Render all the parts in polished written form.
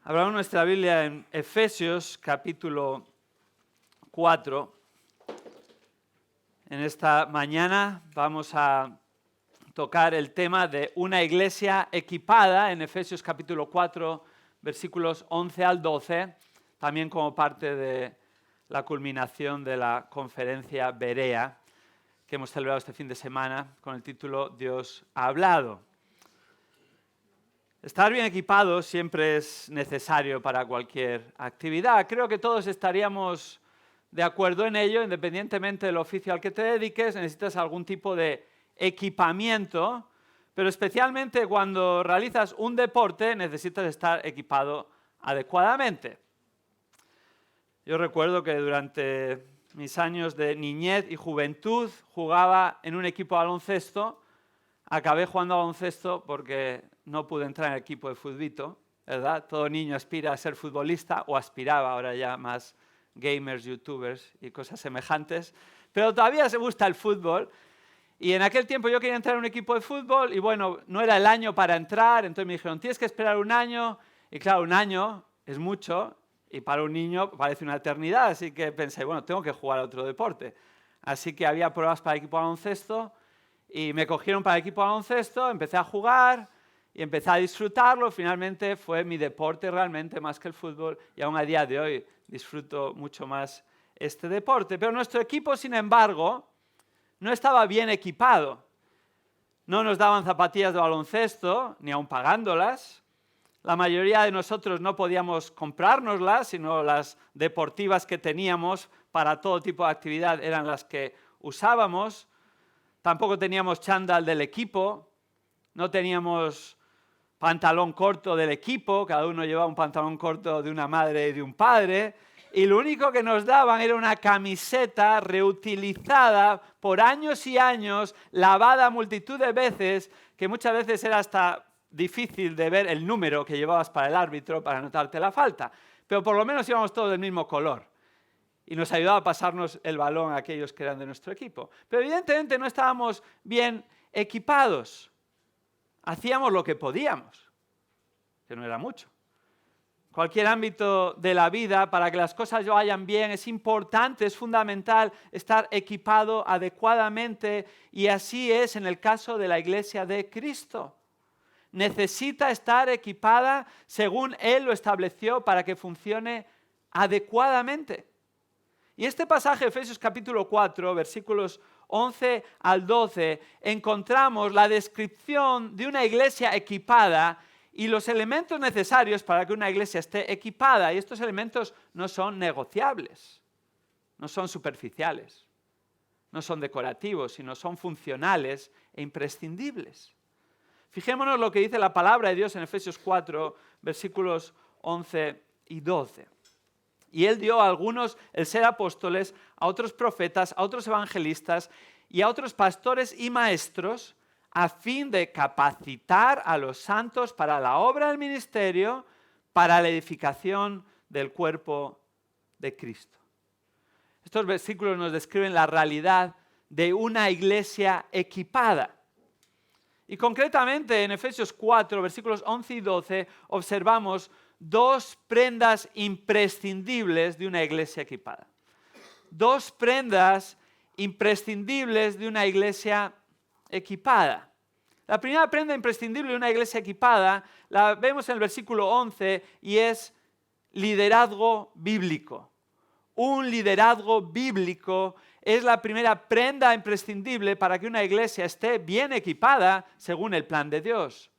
Hablamos nuestra Biblia en Efesios capítulo 4. En esta mañana vamos a tocar el tema de una iglesia equipada en Efesios capítulo 4, versículos 11 al 12, también como parte de la culminación de la conferencia Berea que hemos celebrado este fin de semana con el título Dios ha hablado. Estar bien equipado siempre es necesario para cualquier actividad. Creo que todos estaríamos de acuerdo en ello, independientemente del oficio al que te dediques, necesitas algún tipo de equipamiento, pero especialmente cuando realizas un deporte necesitas estar equipado adecuadamente. Yo recuerdo que durante mis años de niñez y juventud jugaba en un equipo de baloncesto. Acabé jugando a baloncesto porque no pude entrar en el equipo de futbito, ¿verdad? Todo niño aspira a ser futbolista, o aspiraba, ahora ya más gamers, youtubers y cosas semejantes, pero todavía se gusta el fútbol. Y en aquel tiempo yo quería entrar en un equipo de fútbol y bueno, no era el año para entrar, entonces me dijeron, tienes que esperar un año, y claro, un año es mucho, y para un niño parece una eternidad, así que pensé, bueno, tengo que jugar a otro deporte. Así que había pruebas para el equipo de baloncesto, y me cogieron para el equipo de baloncesto, empecé a jugar y empecé a disfrutarlo. Finalmente fue mi deporte realmente más que el fútbol y aún a día de hoy disfruto mucho más este deporte. Pero nuestro equipo, sin embargo, no estaba bien equipado. No nos daban zapatillas de baloncesto, ni aun pagándolas. La mayoría de nosotros no podíamos comprárnoslas, sino las deportivas que teníamos para todo tipo de actividad eran las que usábamos. Tampoco teníamos chándal del equipo, no teníamos pantalón corto del equipo, cada uno llevaba un pantalón corto de una madre y de un padre, y lo único que nos daban era una camiseta reutilizada por años y años, lavada multitud de veces, que muchas veces era hasta difícil de ver el número que llevabas para el árbitro para anotarte la falta, pero por lo menos íbamos todos del mismo color. Y nos ayudaba a pasarnos el balón a aquellos que eran de nuestro equipo. Pero evidentemente no estábamos bien equipados. Hacíamos lo que podíamos, que no era mucho. Cualquier ámbito de la vida, para que las cosas vayan bien, es importante, es fundamental estar equipado adecuadamente, y así es en el caso de la Iglesia de Cristo. Necesita estar equipada según Él lo estableció para que funcione adecuadamente. Y este pasaje, Efesios capítulo 4, versículos 11 al 12, encontramos la descripción de una iglesia equipada y los elementos necesarios para que una iglesia esté equipada. Y estos elementos no son negociables, no son superficiales, no son decorativos, sino son funcionales e imprescindibles. Fijémonos lo que dice la palabra de Dios en Efesios 4, versículos 11 y 12. Y Él dio a algunos el ser apóstoles, a otros profetas, a otros evangelistas y a otros pastores y maestros, a fin de capacitar a los santos para la obra del ministerio, para la edificación del cuerpo de Cristo. Estos versículos nos describen la realidad de una iglesia equipada. Y concretamente en Efesios 4, versículos 11 y 12, observamos dos prendas imprescindibles de una iglesia equipada. Dos prendas imprescindibles de una iglesia equipada. La primera prenda imprescindible de una iglesia equipada la vemos en el versículo 11 y es liderazgo bíblico. Un liderazgo bíblico es la primera prenda imprescindible para que una iglesia esté bien equipada según el plan de Dios.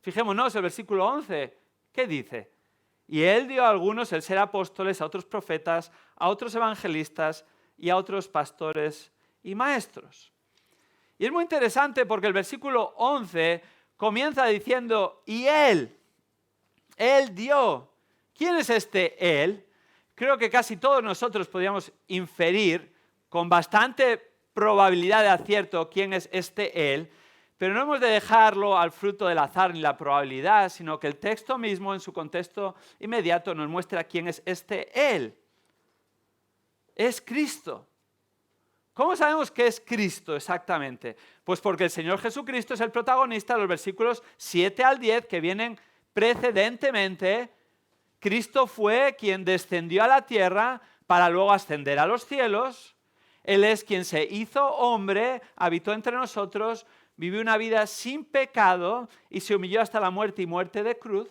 Fijémonos el versículo 11, ¿qué dice? Y Él dio a algunos el ser apóstoles, a otros profetas, a otros evangelistas y a otros pastores y maestros. Y es muy interesante porque el versículo 11 comienza diciendo, y Él dio. ¿Quién es este Él? Creo que casi todos nosotros podríamos inferir con bastante probabilidad de acierto quién es este Él, pero no hemos de dejarlo al fruto del azar ni la probabilidad, sino que el texto mismo en su contexto inmediato nos muestra quién es este Él. Es Cristo. ¿Cómo sabemos que es Cristo exactamente? Pues porque el Señor Jesucristo es el protagonista de los versículos 7 al 10 que vienen precedentemente, Cristo fue quien descendió a la tierra para luego ascender a los cielos. Él es quien se hizo hombre, habitó entre nosotros, vivió una vida sin pecado y se humilló hasta la muerte y muerte de cruz.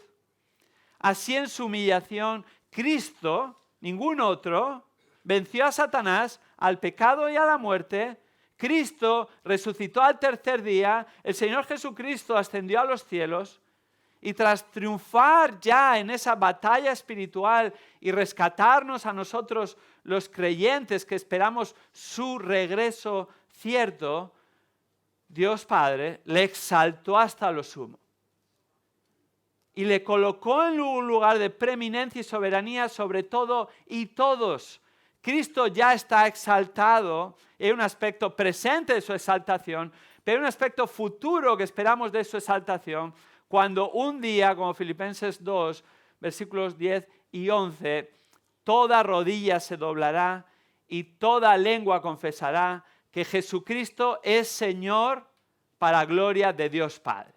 Así en su humillación, Cristo, ningún otro, venció a Satanás, al pecado y a la muerte. Cristo resucitó al tercer día, el Señor Jesucristo ascendió a los cielos y tras triunfar ya en esa batalla espiritual y rescatarnos a nosotros los creyentes que esperamos su regreso cierto, Dios Padre le exaltó hasta lo sumo y le colocó en un lugar de preeminencia y soberanía sobre todo y todos. Cristo ya está exaltado, hay un aspecto presente de su exaltación, pero hay un aspecto futuro que esperamos de su exaltación, cuando un día, como Filipenses 2, versículos 10 y 11, toda rodilla se doblará y toda lengua confesará que Jesucristo es Señor para gloria de Dios Padre.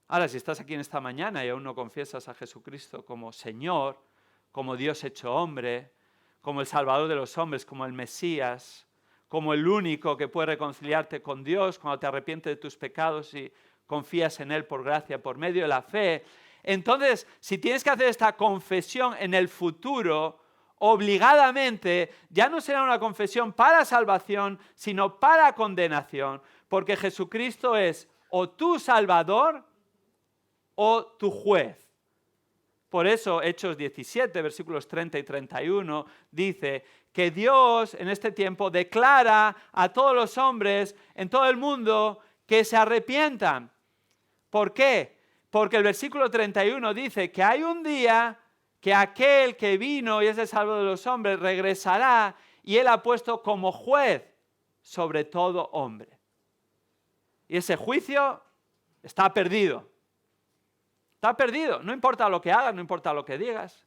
Ahora, si estás aquí en esta mañana y aún no confiesas a Jesucristo como Señor, como Dios hecho hombre, como el Salvador de los hombres, como el Mesías, como el único que puede reconciliarte con Dios cuando te arrepientes de tus pecados y confías en Él por gracia, por medio de la fe. Entonces, si tienes que hacer esta confesión en el futuro, obligadamente, ya no será una confesión para salvación, sino para condenación, porque Jesucristo es o tu Salvador o tu juez. Por eso Hechos 17, versículos 30 y 31, dice que Dios en este tiempo declara a todos los hombres en todo el mundo que se arrepientan. ¿Por qué? Porque el versículo 31 dice que hay un día que aquel que vino y es el Salvador de los hombres regresará y Él ha puesto como juez sobre todo hombre. Y ese juicio está perdido. Está perdido, no importa lo que hagas, no importa lo que digas,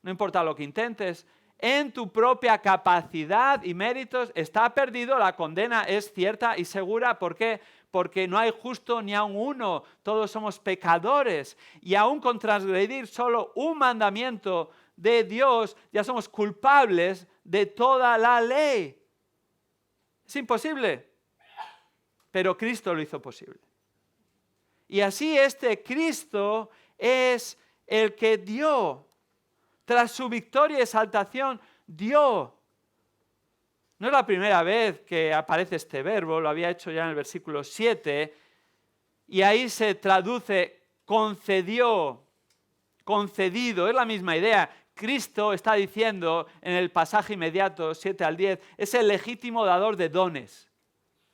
no importa lo que intentes, en tu propia capacidad y méritos está perdido, la condena es cierta y segura. ¿Por qué? Porque no hay justo ni aun uno, todos somos pecadores y aun con transgredir solo un mandamiento de Dios ya somos culpables de toda la ley. Es imposible, pero Cristo lo hizo posible. Y así este Cristo es el que dio, tras su victoria y exaltación, dio. No es la primera vez que aparece este verbo, lo había hecho ya en el versículo 7, y ahí se traduce concedió, concedido, es la misma idea. Cristo está diciendo en el pasaje inmediato, 7 al 10, es el legítimo dador de dones.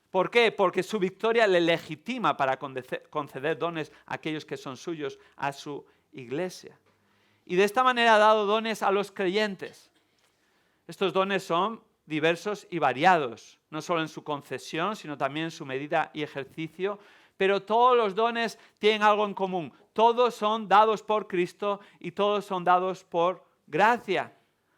¿Por qué? Porque su victoria le legitima para conceder dones a aquellos que son suyos, a su iglesia. Y de esta manera ha dado dones a los creyentes. Estos dones son diversos y variados, no solo en su concesión, sino también en su medida y ejercicio, pero todos los dones tienen algo en común. Todos son dados por Cristo y todos son dados por gracia.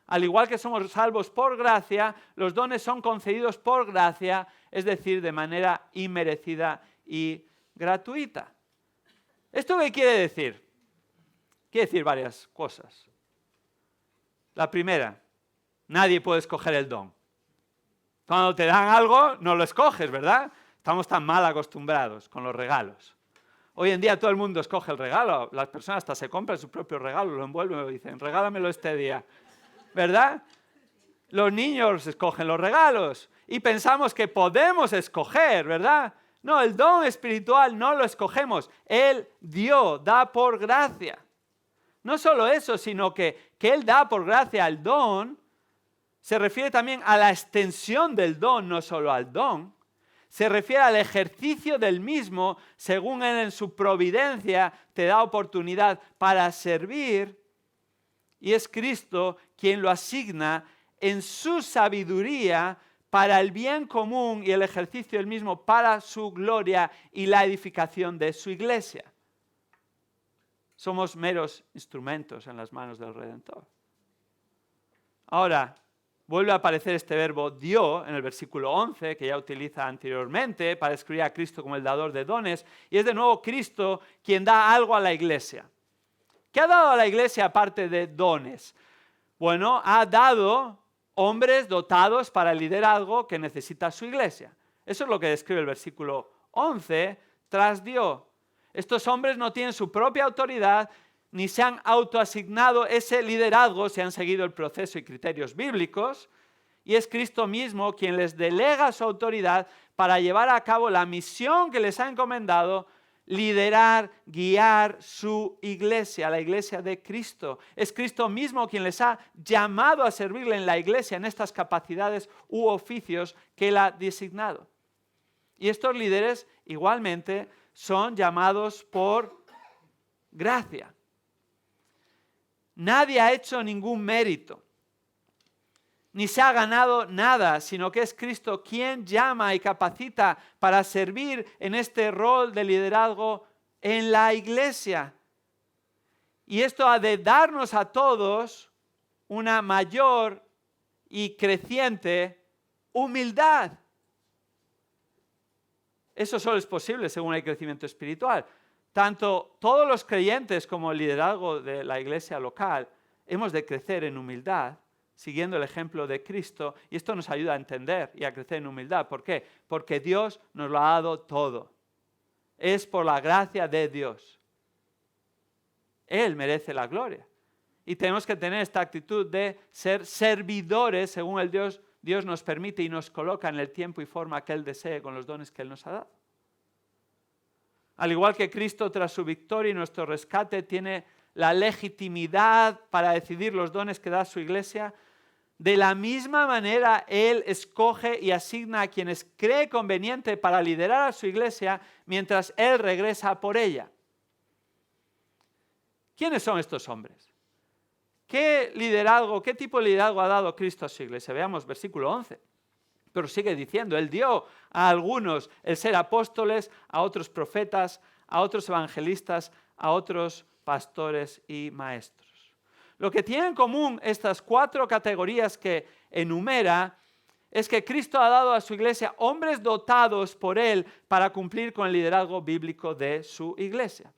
Al igual que somos salvos por gracia, los dones son concedidos por gracia, es decir, de manera inmerecida y gratuita. ¿Esto qué quiere decir? Quiere decir varias cosas. La primera, nadie puede escoger el don. Cuando te dan algo, no lo escoges, ¿verdad? Estamos tan mal acostumbrados con los regalos. Hoy en día todo el mundo escoge el regalo. Las personas hasta se compran su propio regalo, lo envuelven y dicen, regálamelo este día. ¿Verdad? Los niños escogen los regalos y pensamos que podemos escoger, ¿verdad? No, el don espiritual no lo escogemos. Él dio, da por gracia. No solo eso, sino que Él da por gracia el don, se refiere también a la extensión del don, no solo al don. Se refiere al ejercicio del mismo, según Él en su providencia te da oportunidad para servir. Y es Cristo quien lo asigna en su sabiduría para el bien común y el ejercicio del mismo para su gloria y la edificación de su iglesia. Somos meros instrumentos en las manos del Redentor. Ahora, vuelve a aparecer este verbo dio en el versículo 11, que ya utiliza anteriormente para describir a Cristo como el dador de dones, y es de nuevo Cristo quien da algo a la iglesia. ¿Qué ha dado a la iglesia aparte de dones? Bueno, ha dado hombres dotados para el liderazgo que necesita su iglesia. Eso es lo que describe el versículo 11, trasdio. Estos hombres no tienen su propia autoridad, ni se han autoasignado ese liderazgo, si han seguido el proceso y criterios bíblicos, y es Cristo mismo quien les delega su autoridad para llevar a cabo la misión que les ha encomendado, liderar, guiar su iglesia, la iglesia de Cristo. Es Cristo mismo quien les ha llamado a servirle en la iglesia, en estas capacidades u oficios que Él ha designado. Y estos líderes igualmente son llamados por gracia. Nadie ha hecho ningún mérito, ni se ha ganado nada, sino que es Cristo quien llama y capacita para servir en este rol de liderazgo en la iglesia. Y esto ha de darnos a todos una mayor y creciente humildad. Eso solo es posible según el crecimiento espiritual. Tanto todos los creyentes como el liderazgo de la iglesia local hemos de crecer en humildad, siguiendo el ejemplo de Cristo, y esto nos ayuda a entender y a crecer en humildad. ¿Por qué? Porque Dios nos lo ha dado todo. Es por la gracia de Dios. Él merece la gloria. Y tenemos que tener esta actitud de ser servidores según el Dios nos permite y nos coloca en el tiempo y forma que Él desee con los dones que Él nos ha dado. Al igual que Cristo, tras su victoria y nuestro rescate, tiene la legitimidad para decidir los dones que da a su iglesia, de la misma manera Él escoge y asigna a quienes cree conveniente para liderar a su iglesia mientras Él regresa por ella. ¿Quiénes son estos hombres? ¿Qué tipo de liderazgo ha dado Cristo a su iglesia? Veamos versículo 11. Pero sigue diciendo, Él dio a algunos el ser apóstoles, a otros profetas, a otros evangelistas, a otros pastores y maestros. Lo que tienen en común estas 4 categorías que enumera es que Cristo ha dado a su iglesia hombres dotados por Él para cumplir con el liderazgo bíblico de su iglesia.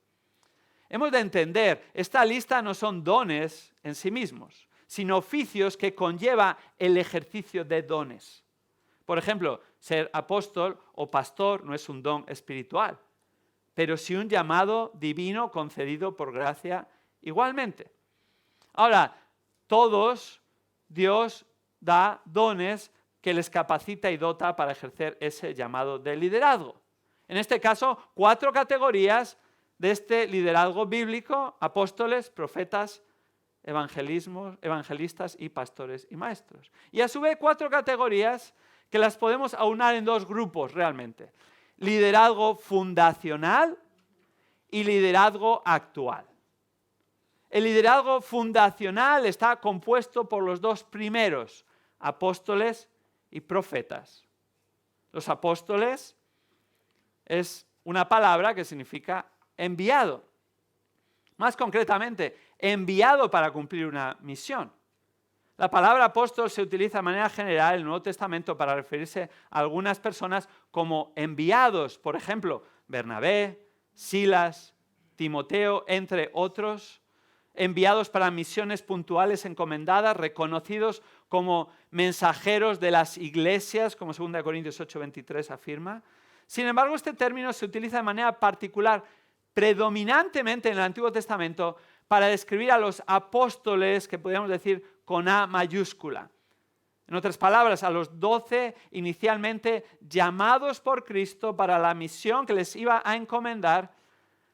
Hemos de entender, esta lista no son dones en sí mismos, sino oficios que conlleva el ejercicio de dones. Por ejemplo, ser apóstol o pastor no es un don espiritual, pero sí un llamado divino concedido por gracia igualmente. Ahora, todos Dios da dones que les capacita y dota para ejercer ese llamado de liderazgo. En este caso, 4 categorías de este liderazgo bíblico: apóstoles, profetas, evangelistas y pastores y maestros. Y a su vez 4 categorías que las podemos aunar en 2 grupos realmente: liderazgo fundacional y liderazgo actual. El liderazgo fundacional está compuesto por los 2 primeros, apóstoles y profetas. Los apóstoles es una palabra que significa enviado. Más concretamente, enviado para cumplir una misión. La palabra apóstol se utiliza de manera general en el Nuevo Testamento para referirse a algunas personas como enviados. Por ejemplo, Bernabé, Silas, Timoteo, entre otros. Enviados para misiones puntuales encomendadas, reconocidos como mensajeros de las iglesias, como 2 Corintios 8:23 afirma. Sin embargo, este término se utiliza de manera particular, predominantemente en el Antiguo Testamento, para describir a los apóstoles, que podríamos decir con A mayúscula. En otras palabras, a los 12 inicialmente llamados por Cristo para la misión que les iba a encomendar,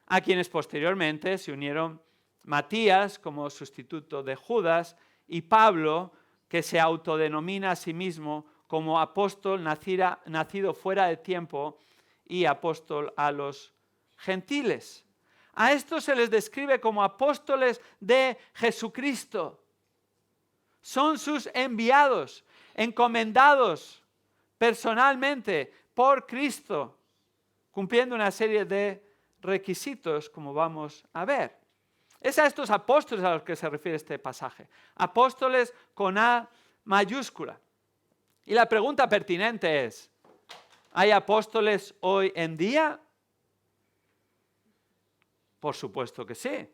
a quienes posteriormente se unieron Matías como sustituto de Judas y Pablo, que se autodenomina a sí mismo como apóstol nacido fuera de tiempo y apóstol a los gentiles. A estos se les describe como apóstoles de Jesucristo. Son sus enviados, encomendados personalmente por Cristo, cumpliendo una serie de requisitos, como vamos a ver. Es a estos apóstoles a los que se refiere este pasaje. Apóstoles con A mayúscula. Y la pregunta pertinente es, ¿hay apóstoles hoy en día? Por supuesto que sí.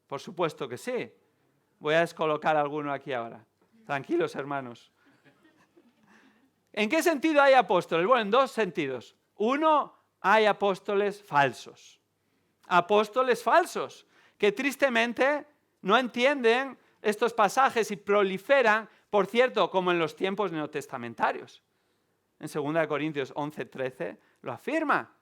Por supuesto que sí. Voy a descolocar alguno aquí ahora. Tranquilos, hermanos. ¿En qué sentido hay apóstoles? Bueno, en dos sentidos. Uno, hay apóstoles falsos. Apóstoles falsos, que tristemente no entienden estos pasajes y proliferan, por cierto, como en los tiempos neotestamentarios. En 2 Corintios 11:13 lo afirma.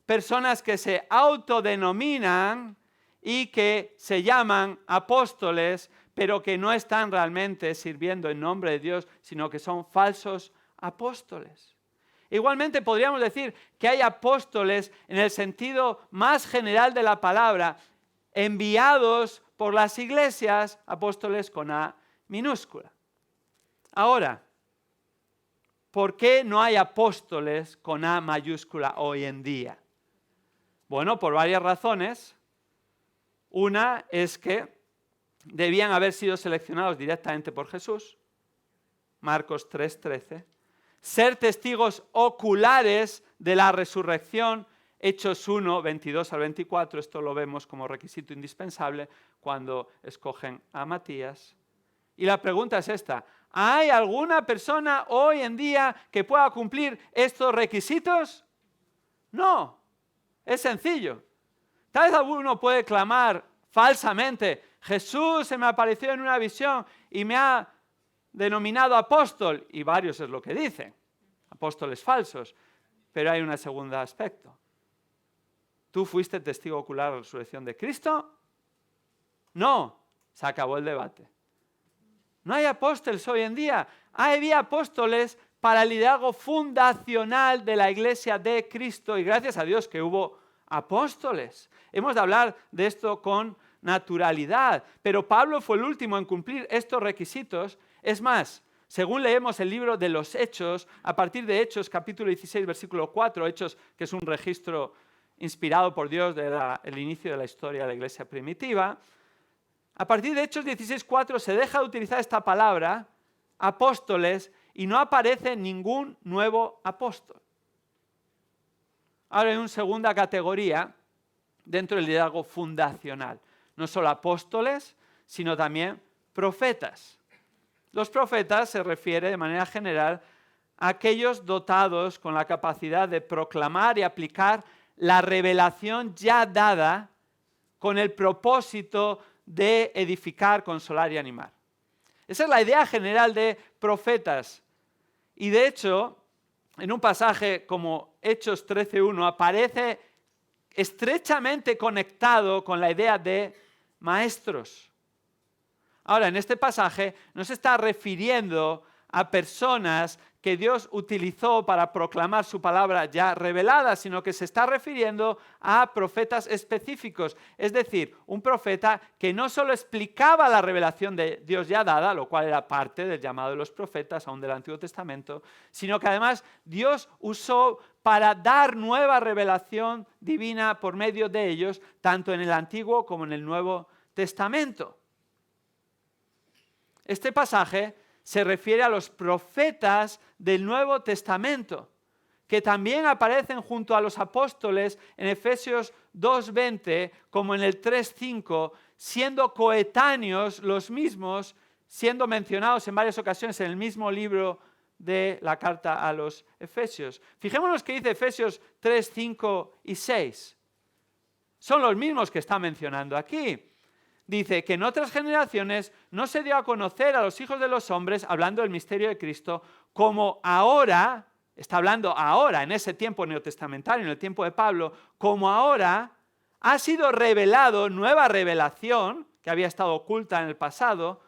Personas que se autodenominan y que se llaman apóstoles, pero que no están realmente sirviendo en nombre de Dios, sino que son falsos apóstoles. Igualmente podríamos decir que hay apóstoles en el sentido más general de la palabra, enviados por las iglesias, apóstoles con A minúscula. Ahora, ¿por qué no hay apóstoles con A mayúscula hoy en día? Bueno, por varias razones. Una es que debían haber sido seleccionados directamente por Jesús, Marcos 3:13. Ser testigos oculares de la resurrección, Hechos 1, 22 al 24, esto lo vemos como requisito indispensable cuando escogen a Matías. Y la pregunta es esta: ¿hay alguna persona hoy en día que pueda cumplir estos requisitos? No, es sencillo. Tal vez alguno puede clamar falsamente: Jesús se me apareció en una visión y me ha denominado apóstol, y varios es lo que dicen, apóstoles falsos. Pero hay un segundo aspecto. ¿Tú fuiste testigo ocular de la resurrección de Cristo? No, se acabó el debate. No hay apóstoles hoy en día. Había apóstoles para el liderazgo fundacional de la iglesia de Cristo, y gracias a Dios que hubo apóstoles. Hemos de hablar de esto con naturalidad, pero Pablo fue el último en cumplir estos requisitos. Es más, según leemos el libro de los Hechos, a partir de Hechos capítulo 16, versículo 4, Hechos, que es un registro inspirado por Dios del inicio de la historia de la iglesia primitiva, a partir de Hechos 16:4 se deja de utilizar esta palabra, apóstoles, y no aparece ningún nuevo apóstol. Ahora hay una segunda categoría dentro del liderazgo fundacional. No solo apóstoles, sino también profetas. Los profetas se refiere de manera general a aquellos dotados con la capacidad de proclamar y aplicar la revelación ya dada con el propósito de edificar, consolar y animar. Esa es la idea general de profetas. Y de hecho, en un pasaje como Hechos 13:1 aparece estrechamente conectado con la idea de maestros. Ahora, en este pasaje no se está refiriendo a personas que Dios utilizó para proclamar su palabra ya revelada, sino que se está refiriendo a profetas específicos. Es decir, un profeta que no solo explicaba la revelación de Dios ya dada, lo cual era parte del llamado de los profetas, aún del Antiguo Testamento, sino que además Dios usó para dar nueva revelación divina por medio de ellos, tanto en el Antiguo como en el Nuevo Testamento. Este pasaje se refiere a los profetas del Nuevo Testamento, que también aparecen junto a los apóstoles en Efesios 2:20, como en el 3:5, siendo coetáneos los mismos, siendo mencionados en varias ocasiones en el mismo libro de la carta a los Efesios. Fijémonos que dice Efesios 3, 5 y 6. Son los mismos que está mencionando aquí. Dice que en otras generaciones no se dio a conocer a los hijos de los hombres, hablando del misterio de Cristo, como ahora, está hablando ahora, en ese tiempo neotestamentario, en el tiempo de Pablo, como ahora ha sido revelado, nueva revelación, que había estado oculta en el pasado.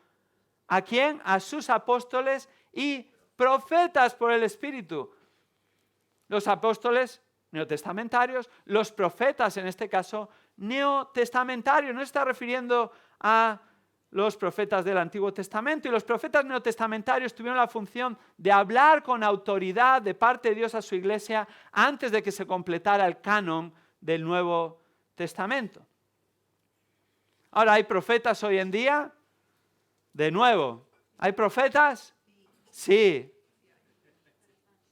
¿A quién? A sus apóstoles y profetas por el Espíritu. Los apóstoles neotestamentarios, los profetas en este caso neotestamentarios. No se está refiriendo a los profetas del Antiguo Testamento, y los profetas neotestamentarios tuvieron la función de hablar con autoridad de parte de Dios a su iglesia antes de que se completara el canon del Nuevo Testamento. Ahora, ¿hay profetas hoy en día? De nuevo, ¿hay profetas? Sí.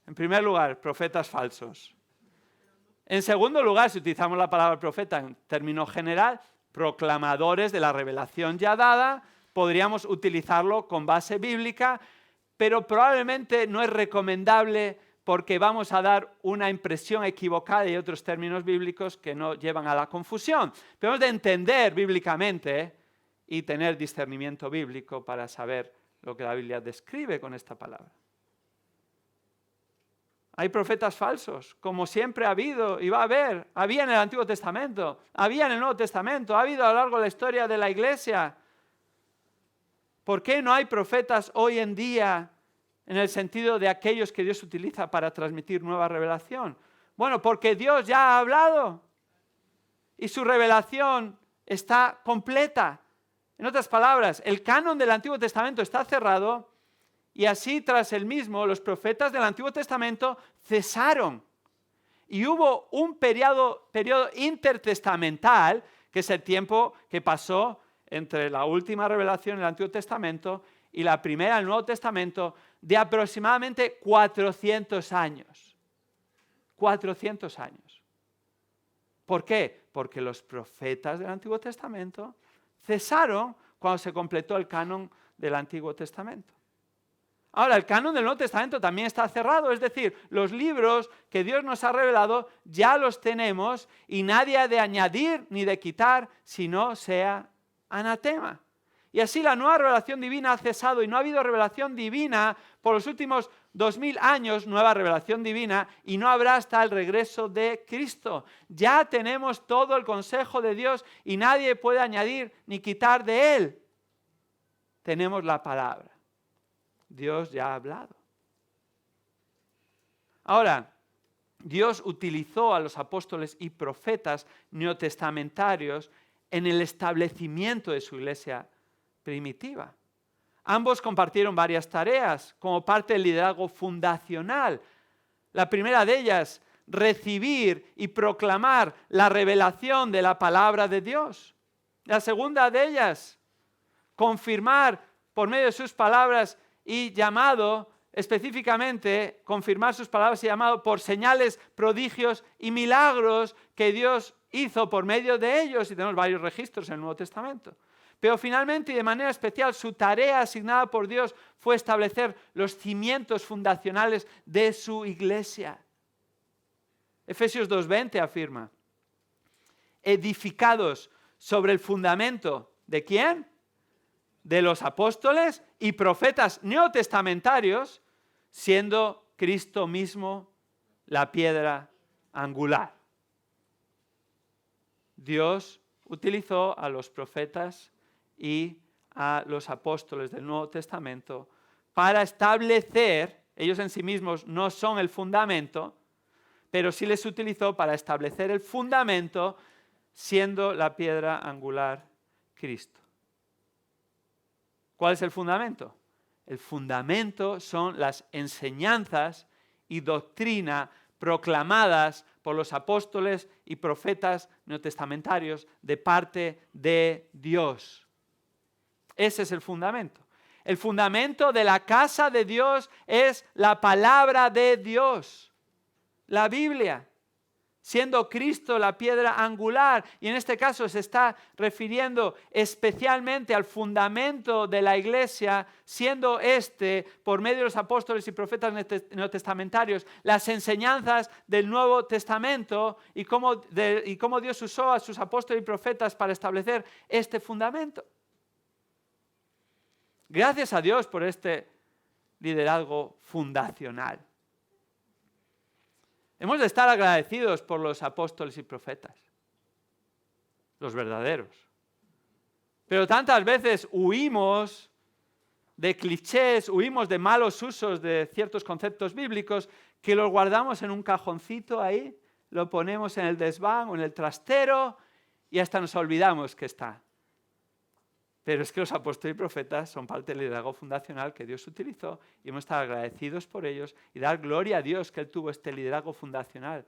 En primer lugar, profetas falsos. En segundo lugar, si utilizamos la palabra profeta en términos general, proclamadores de la revelación ya dada, podríamos utilizarlo con base bíblica, pero probablemente no es recomendable porque vamos a dar una impresión equivocada y otros términos bíblicos que no llevan a la confusión. Pero hemos de entender bíblicamente y tener discernimiento bíblico para saber lo que la Biblia describe con esta palabra. Hay profetas falsos, como siempre ha habido y va a haber. Había en el Antiguo Testamento, había en el Nuevo Testamento, ha habido a lo largo de la historia de la Iglesia. ¿Por qué no hay profetas hoy en día en el sentido de aquellos que Dios utiliza para transmitir nueva revelación? Bueno, porque Dios ya ha hablado y su revelación está completa. En otras palabras, el canon del Antiguo Testamento está cerrado y así tras el mismo los profetas del Antiguo Testamento cesaron. Y hubo un periodo intertestamental, que es el tiempo que pasó entre la última revelación en el Antiguo Testamento y la primera en el Nuevo Testamento, de aproximadamente 400 años. 400 años. ¿Por qué? Porque los profetas del Antiguo Testamento cesaron cuando se completó el canon del Antiguo Testamento. Ahora, el canon del Nuevo Testamento también está cerrado, es decir, los libros que Dios nos ha revelado ya los tenemos y nadie ha de añadir ni de quitar si no sea anatema. Y así la nueva revelación divina ha cesado y no ha habido revelación divina por los últimos 2000 años, nueva revelación divina, y no habrá hasta el regreso de Cristo. Ya tenemos todo el consejo de Dios y nadie puede añadir ni quitar de él. Tenemos la palabra. Dios ya ha hablado. Ahora, Dios utilizó a los apóstoles y profetas neotestamentarios en el establecimiento de su iglesia primitiva. Ambos compartieron varias tareas como parte del liderazgo fundacional. La primera de ellas, recibir y proclamar la revelación de la palabra de Dios. La segunda de ellas, confirmar por medio de sus palabras y llamado, específicamente, confirmar sus palabras y llamado por señales, prodigios y milagros que Dios hizo por medio de ellos, y tenemos varios registros en el Nuevo Testamento. Pero finalmente y de manera especial su tarea asignada por Dios fue establecer los cimientos fundacionales de su iglesia. Efesios 2:20 afirma, edificados sobre el fundamento ¿de quién? De los apóstoles y profetas neotestamentarios, siendo Cristo mismo la piedra angular. Dios utilizó a los profetas y a los apóstoles del Nuevo Testamento para establecer, ellos en sí mismos no son el fundamento, pero sí les utilizó para establecer el fundamento, siendo la piedra angular Cristo. ¿Cuál es el fundamento? El fundamento son las enseñanzas y doctrina proclamadas por los apóstoles y profetas neotestamentarios de parte de Dios. Ese es el fundamento. El fundamento de la casa de Dios es la palabra de Dios, la Biblia, siendo Cristo la piedra angular. Y en este caso se está refiriendo especialmente al fundamento de la iglesia, siendo por medio de los apóstoles y profetas neotestamentarios, las enseñanzas del Nuevo Testamento y cómo Dios usó a sus apóstoles y profetas para establecer este fundamento. Gracias a Dios por este liderazgo fundacional. Hemos de estar agradecidos por los apóstoles y profetas, los verdaderos. Pero tantas veces huimos de clichés, huimos de malos usos de ciertos conceptos bíblicos que los guardamos en un cajoncito ahí, lo ponemos en el desván o en el trastero y hasta nos olvidamos que está. Pero es que los apóstoles y profetas son parte del liderazgo fundacional que Dios utilizó y hemos de estar agradecidos por ellos y dar gloria a Dios que Él tuvo este liderazgo fundacional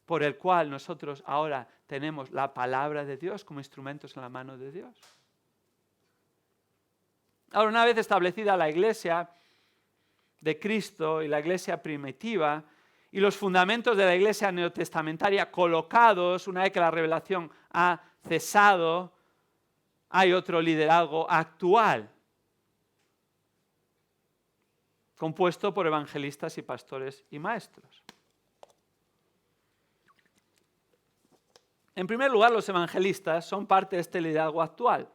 por el cual nosotros ahora tenemos la palabra de Dios como instrumentos en la mano de Dios. Ahora, una vez establecida la iglesia de Cristo y la iglesia primitiva y los fundamentos de la iglesia neotestamentaria colocados, una vez que la revelación ha cesado, hay otro liderazgo actual, compuesto por evangelistas y pastores y maestros. En primer lugar, los evangelistas son parte de este liderazgo actual.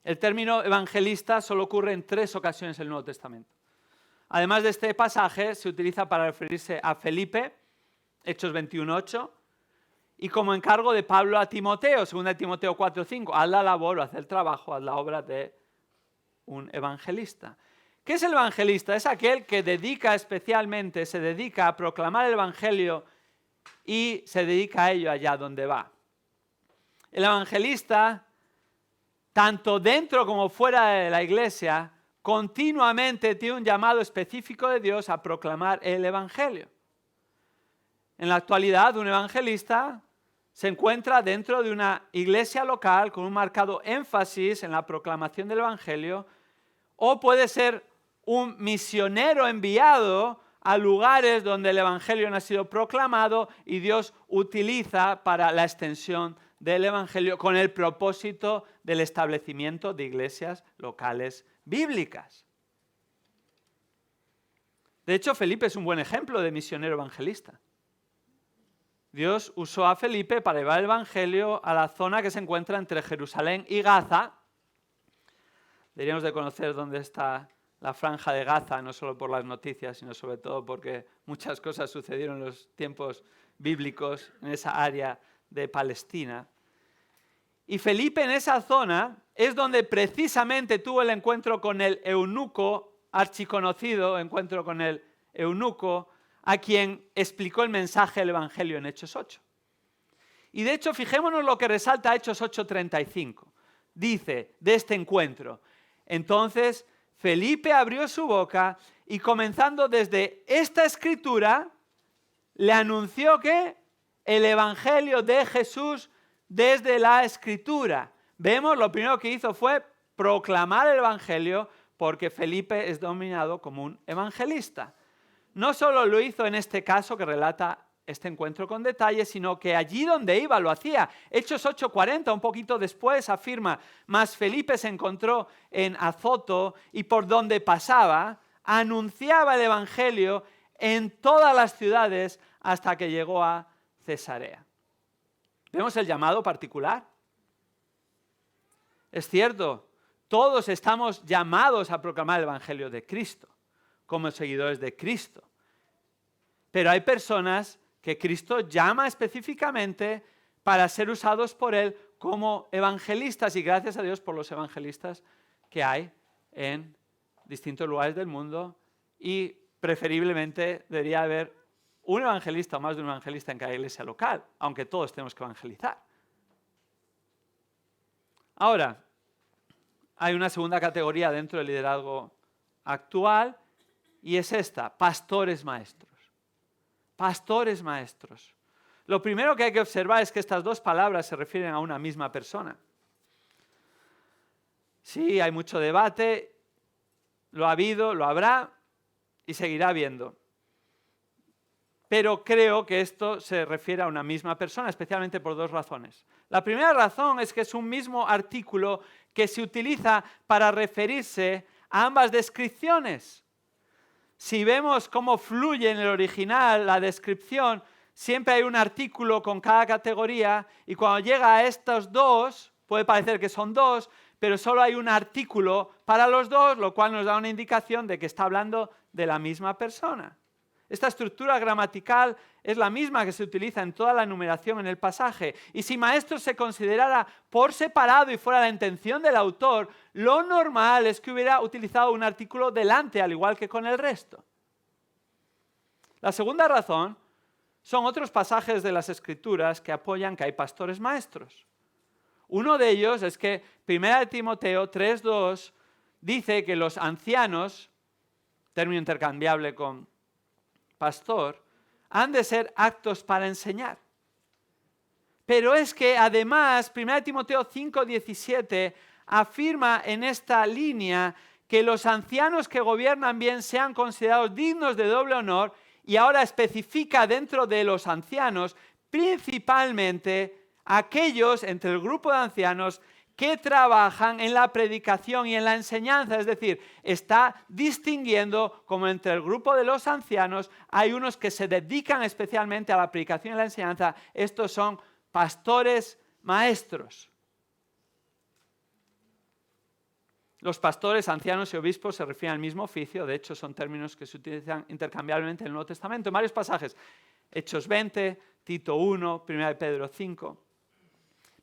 El término evangelista solo ocurre en 3 ocasiones en el Nuevo Testamento. Además de este pasaje, se utiliza para referirse a Felipe, Hechos 21:8, y como encargo de Pablo a Timoteo, 2 Timoteo 4:5, haz la labor o haz el trabajo, haz la obra de un evangelista. ¿Qué es el evangelista? Es aquel que se dedica a proclamar el evangelio y se dedica a ello allá donde va. El evangelista, tanto dentro como fuera de la iglesia, continuamente tiene un llamado específico de Dios a proclamar el evangelio. En la actualidad, un evangelista se encuentra dentro de una iglesia local con un marcado énfasis en la proclamación del evangelio, o puede ser un misionero enviado a lugares donde el evangelio no ha sido proclamado y Dios utiliza para la extensión del evangelio con el propósito del establecimiento de iglesias locales bíblicas. De hecho, Felipe es un buen ejemplo de misionero evangelista. Dios usó a Felipe para llevar el evangelio a la zona que se encuentra entre Jerusalén y Gaza. Deberíamos de conocer dónde está la franja de Gaza, no solo por las noticias, sino sobre todo porque muchas cosas sucedieron en los tiempos bíblicos en esa área de Palestina. Y Felipe en esa zona es donde precisamente tuvo el encuentro con el eunuco, archiconocido encuentro con el eunuco, a quien explicó el mensaje del Evangelio en Hechos 8. Y de hecho, fijémonos lo que resalta Hechos 8:35. Dice, de este encuentro, entonces Felipe abrió su boca y comenzando desde esta escritura, le anunció que el Evangelio de Jesús desde la escritura. Vemos, lo primero que hizo fue proclamar el Evangelio porque Felipe es denominado como un evangelista. No solo lo hizo en este caso que relata este encuentro con detalle, sino que allí donde iba lo hacía. Hechos 8:40, un poquito después, afirma, mas Felipe se encontró en Azoto y por donde pasaba, anunciaba el Evangelio en todas las ciudades hasta que llegó a Cesarea. ¿Vemos el llamado particular? Es cierto, todos estamos llamados a proclamar el Evangelio de Cristo, como seguidores de Cristo. Pero hay personas que Cristo llama específicamente para ser usados por Él como evangelistas, y gracias a Dios por los evangelistas que hay en distintos lugares del mundo, y preferiblemente debería haber un evangelista o más de un evangelista en cada iglesia local, aunque todos tenemos que evangelizar. Ahora, hay una segunda categoría dentro del liderazgo actual y es esta, pastores maestros. Pastores maestros. Lo primero que hay que observar es que estas dos palabras se refieren a una misma persona. Sí, hay mucho debate, lo ha habido, lo habrá y seguirá habiendo. Pero creo que esto se refiere a una misma persona, especialmente por 2 razones. La primera razón es que es un mismo artículo que se utiliza para referirse a ambas descripciones. Si vemos cómo fluye en el original la descripción, siempre hay un artículo con cada categoría y cuando llega a estos 2, puede parecer que son 2, pero solo hay un artículo para los 2, lo cual nos da una indicación de que está hablando de la misma persona. Esta estructura gramatical es la misma que se utiliza en toda la enumeración en el pasaje. Y si maestro se considerara por separado y fuera la intención del autor, lo normal es que hubiera utilizado un artículo delante, al igual que con el resto. La segunda razón son otros pasajes de las Escrituras que apoyan que hay pastores maestros. Uno de ellos es que 1 Timoteo 3:2 dice que los ancianos, término intercambiable con pastor, han de ser aptos para enseñar. Pero es que además 1 Timoteo 5:17 afirma en esta línea que los ancianos que gobiernan bien sean considerados dignos de doble honor, y ahora especifica dentro de los ancianos principalmente aquellos entre el grupo de ancianos que trabajan en la predicación y en la enseñanza. Es decir, está distinguiendo como entre el grupo de los ancianos hay unos que se dedican especialmente a la predicación y la enseñanza. Estos son pastores maestros. Los pastores, ancianos y obispos se refieren al mismo oficio. De hecho, son términos que se utilizan intercambiablemente en el Nuevo Testamento en varios pasajes. Hechos 20, Tito 1, 1 Pedro 5.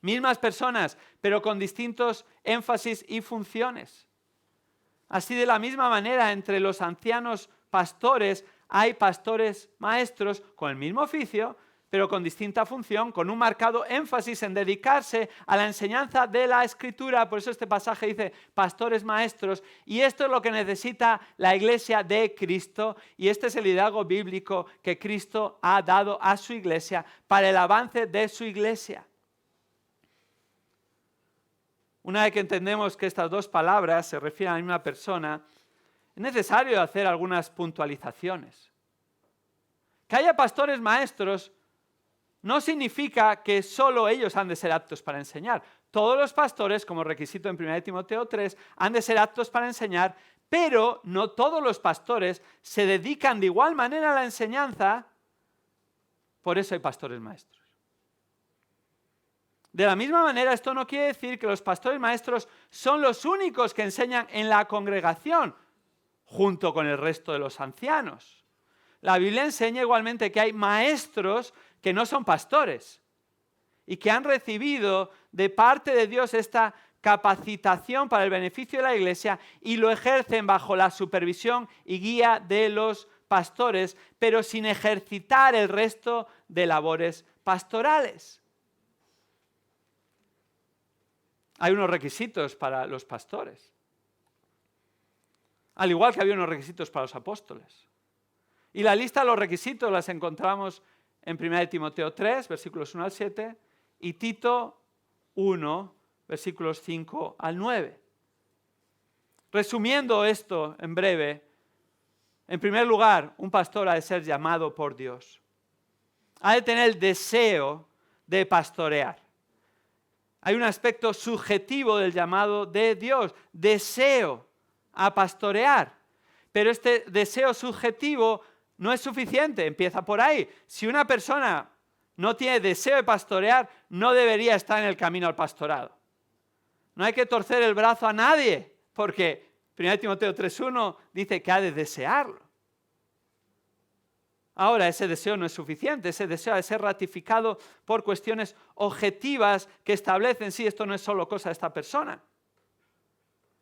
Mismas personas, pero con distintos énfasis y funciones. Así, de la misma manera, entre los ancianos pastores hay pastores maestros con el mismo oficio, pero con distinta función, con un marcado énfasis en dedicarse a la enseñanza de la Escritura. Por eso este pasaje dice pastores maestros, y esto es lo que necesita la iglesia de Cristo, y este es el liderazgo bíblico que Cristo ha dado a su iglesia para el avance de su iglesia. Una vez que entendemos que estas dos palabras se refieren a la misma persona, es necesario hacer algunas puntualizaciones. Que haya pastores maestros no significa que solo ellos han de ser aptos para enseñar. Todos los pastores, como requisito en 1 Timoteo 3, han de ser aptos para enseñar, pero no todos los pastores se dedican de igual manera a la enseñanza. Por eso hay pastores maestros. De la misma manera, esto no quiere decir que los pastores maestros son los únicos que enseñan en la congregación, junto con el resto de los ancianos. La Biblia enseña igualmente que hay maestros que no son pastores y que han recibido de parte de Dios esta capacitación para el beneficio de la iglesia y lo ejercen bajo la supervisión y guía de los pastores, pero sin ejercitar el resto de labores pastorales. Hay unos requisitos para los pastores, al igual que había unos requisitos para los apóstoles. Y la lista de los requisitos las encontramos en 1 Timoteo 3, versículos 1 al 7, y Tito 1, versículos 5 al 9. Resumiendo esto en breve, en primer lugar, un pastor ha de ser llamado por Dios. Ha de tener el deseo de pastorear. Hay un aspecto subjetivo del llamado de Dios, deseo a pastorear. Pero este deseo subjetivo no es suficiente, empieza por ahí. Si una persona no tiene deseo de pastorear, no debería estar en el camino al pastorado. No hay que torcer el brazo a nadie, porque 1 Timoteo 3:1 dice que ha de desearlo. Ahora, ese deseo no es suficiente, ese deseo ha de ser ratificado por cuestiones objetivas que establecen, sí, esto no es solo cosa de esta persona.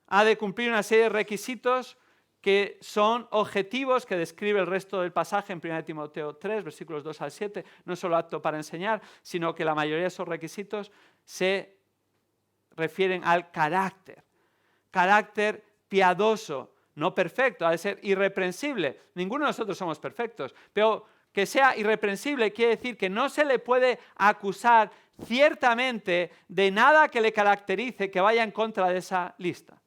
Ha de cumplir una serie de requisitos que son objetivos que describe el resto del pasaje en 1 Timoteo 3, versículos 2 al 7. No es solo apto para enseñar, sino que la mayoría de esos requisitos se refieren al carácter. Carácter piadoso, no perfecto, ha de ser irreprensible. Ninguno de nosotros somos perfectos, pero que sea irreprensible quiere decir que no se le puede acusar ciertamente de nada que le caracterice que vaya en contra de esa lista.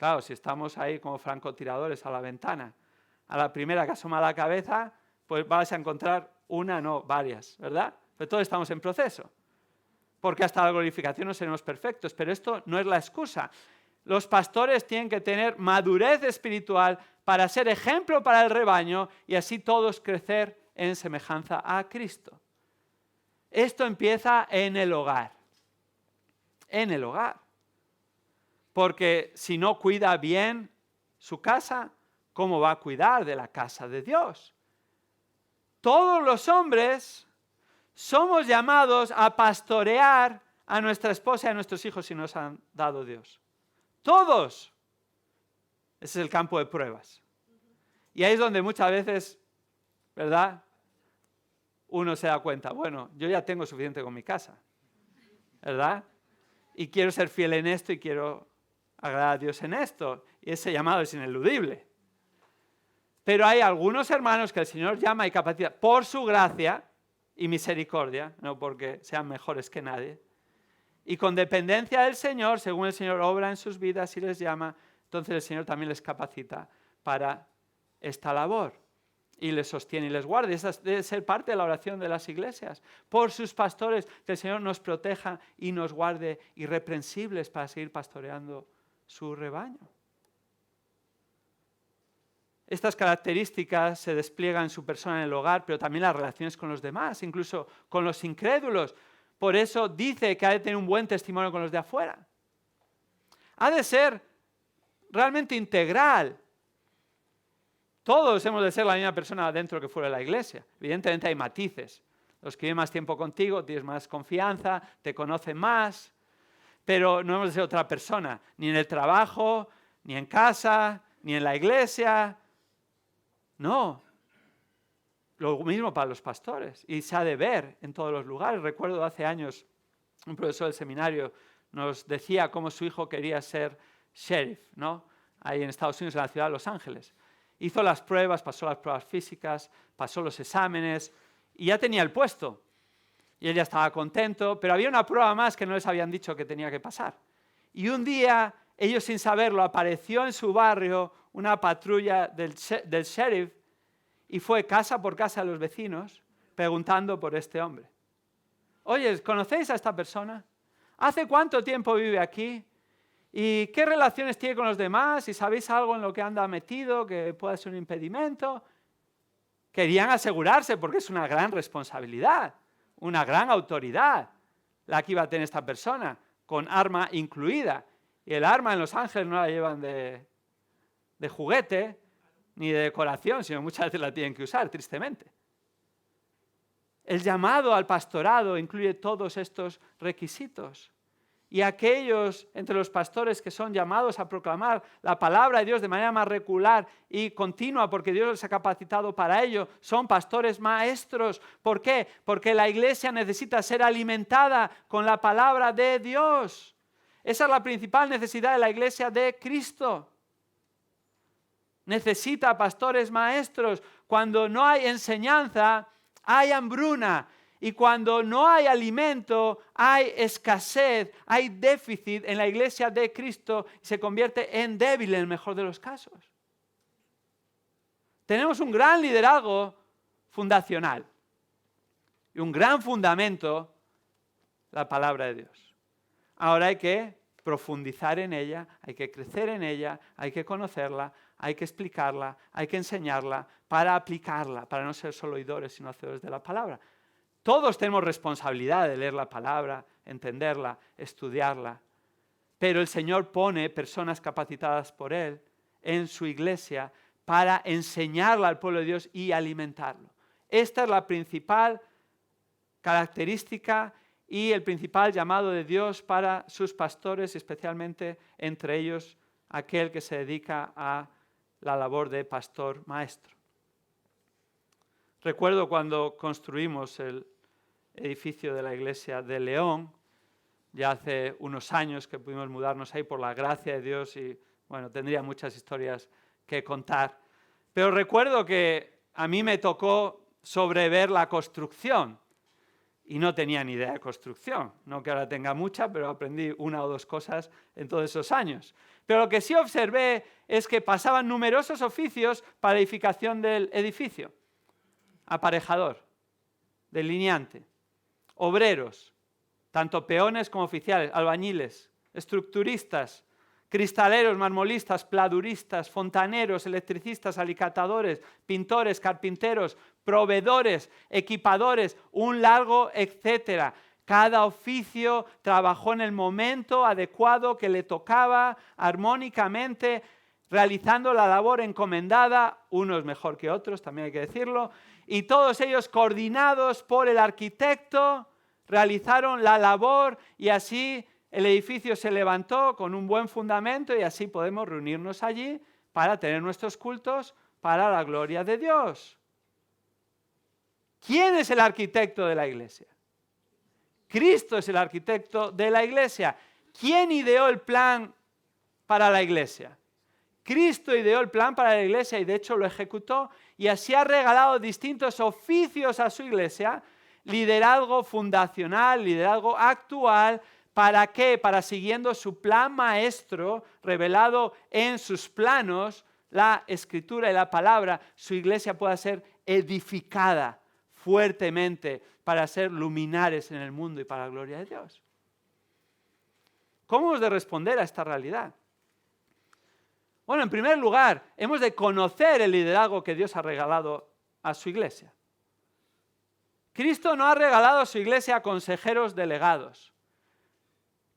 Claro, si estamos ahí como francotiradores a la ventana, a la primera que asoma la cabeza, pues vas a encontrar una, no, varias, ¿verdad? Pero todos estamos en proceso, porque hasta la glorificación no seremos perfectos, pero esto no es la excusa. Los pastores tienen que tener madurez espiritual para ser ejemplo para el rebaño y así todos crecer en semejanza a Cristo. Esto empieza en el hogar. En el hogar. Porque si no cuida bien su casa, ¿cómo va a cuidar de la casa de Dios? Todos los hombres somos llamados a pastorear a nuestra esposa y a nuestros hijos si nos han dado Dios. Todos. Ese es el campo de pruebas. Y ahí es donde muchas veces, ¿verdad? Uno se da cuenta, bueno, yo ya tengo suficiente con mi casa, ¿verdad? Y quiero ser fiel en esto y quiero agradar a Dios en esto. Y ese llamado es ineludible. Pero hay algunos hermanos que el Señor llama y capacita por su gracia y misericordia, no porque sean mejores que nadie. Y con dependencia del Señor, según el Señor obra en sus vidas y les llama, entonces el Señor también les capacita para esta labor. y les sostiene y les guarda. Esa debe ser parte de la oración de las iglesias. Por sus pastores, que el Señor nos proteja y nos guarde irreprensibles para seguir pastoreando su rebaño. Estas características se despliegan en su persona en el hogar, pero también las relaciones con los demás, incluso con los incrédulos. Por eso dice que ha de tener un buen testimonio con los de afuera. Ha de ser realmente integral. Todos hemos de ser la misma persona dentro que fuera de la iglesia. Evidentemente hay matices. Los que viven más tiempo contigo, tienes más confianza, te conocen más, pero no hemos de ser otra persona, ni en el trabajo, ni en casa, ni en la iglesia. No. Lo mismo para los pastores. Y se ha de ver en todos los lugares. Recuerdo hace años, un profesor del seminario nos decía cómo su hijo quería ser sheriff, ¿no? Ahí en Estados Unidos, en la ciudad de Los Ángeles. Hizo las pruebas, pasó las pruebas físicas, pasó los exámenes y ya tenía el puesto. Y él ya estaba contento, pero había una prueba más que no les habían dicho que tenía que pasar. Y un día, ellos sin saberlo, apareció en su barrio una patrulla del sheriff y fue casa por casa de los vecinos preguntando por este hombre. Oye, ¿conocéis a esta persona? ¿Hace cuánto tiempo vive aquí? ¿Y qué relaciones tiene con los demás? ¿Y sabéis algo en lo que anda metido que pueda ser un impedimento? Querían asegurarse porque es una gran responsabilidad, una gran autoridad la que iba a tener esta persona, con arma incluida. Y el arma en Los Ángeles no la llevan de juguete ni de decoración, sino muchas veces la tienen que usar, tristemente. El llamado al pastorado incluye todos estos requisitos. Y aquellos entre los pastores que son llamados a proclamar la palabra de Dios de manera más regular y continua, porque Dios les ha capacitado para ello, son pastores maestros. ¿Por qué? Porque la iglesia necesita ser alimentada con la palabra de Dios. Esa es la principal necesidad de la iglesia de Cristo. Necesita pastores maestros. Cuando no hay enseñanza, hay hambruna. Y cuando no hay alimento, hay escasez, hay déficit en la iglesia de Cristo y se convierte en débil en el mejor de los casos. Tenemos un gran liderazgo fundacional y un gran fundamento, la palabra de Dios. Ahora hay que profundizar en ella, hay que crecer en ella, hay que conocerla, hay que explicarla, hay que enseñarla para aplicarla, para no ser solo oidores, sino hacedores de la palabra. Todos tenemos responsabilidad de leer la palabra, entenderla, estudiarla. Pero el Señor pone personas capacitadas por Él en su iglesia para enseñarla al pueblo de Dios y alimentarlo. Esta es la principal característica y el principal llamado de Dios para sus pastores, especialmente entre ellos aquel que se dedica a la labor de pastor maestro. Recuerdo cuando construimos el edificio de la iglesia de León, ya hace unos años que pudimos mudarnos ahí por la gracia de Dios y, bueno, tendría muchas historias que contar. Pero recuerdo que a mí me tocó sobrever la construcción y no tenía ni idea de construcción. No que ahora tenga mucha, pero aprendí una o dos cosas en todos esos años. Pero lo que sí observé es que pasaban numerosos oficios para la edificación del edificio. Aparejador, delineante, obreros, tanto peones como oficiales, albañiles, estructuristas, cristaleros, marmolistas, pladuristas, fontaneros, electricistas, alicatadores, pintores, carpinteros, proveedores, equipadores, un largo etcétera. Cada oficio trabajó en el momento adecuado que le tocaba, armónicamente, realizando la labor encomendada, unos mejor que otros, también hay que decirlo, y todos ellos coordinados por el arquitecto, realizaron la labor y así el edificio se levantó con un buen fundamento y así podemos reunirnos allí para tener nuestros cultos para la gloria de Dios. ¿Quién es el arquitecto de la iglesia? Cristo es el arquitecto de la iglesia. ¿Quién ideó el plan para la iglesia? Cristo ideó el plan para la iglesia y de hecho lo ejecutó y así ha regalado distintos oficios a su iglesia, liderazgo fundacional, liderazgo actual. ¿Para qué? Para siguiendo su plan maestro revelado en sus planos, la Escritura y la palabra, su iglesia pueda ser edificada fuertemente para ser luminares en el mundo y para la gloria de Dios. ¿Cómo hemos de responder a esta realidad? Bueno, en primer lugar, hemos de conocer el liderazgo que Dios ha regalado a su iglesia. Cristo no ha regalado a su iglesia consejeros delegados.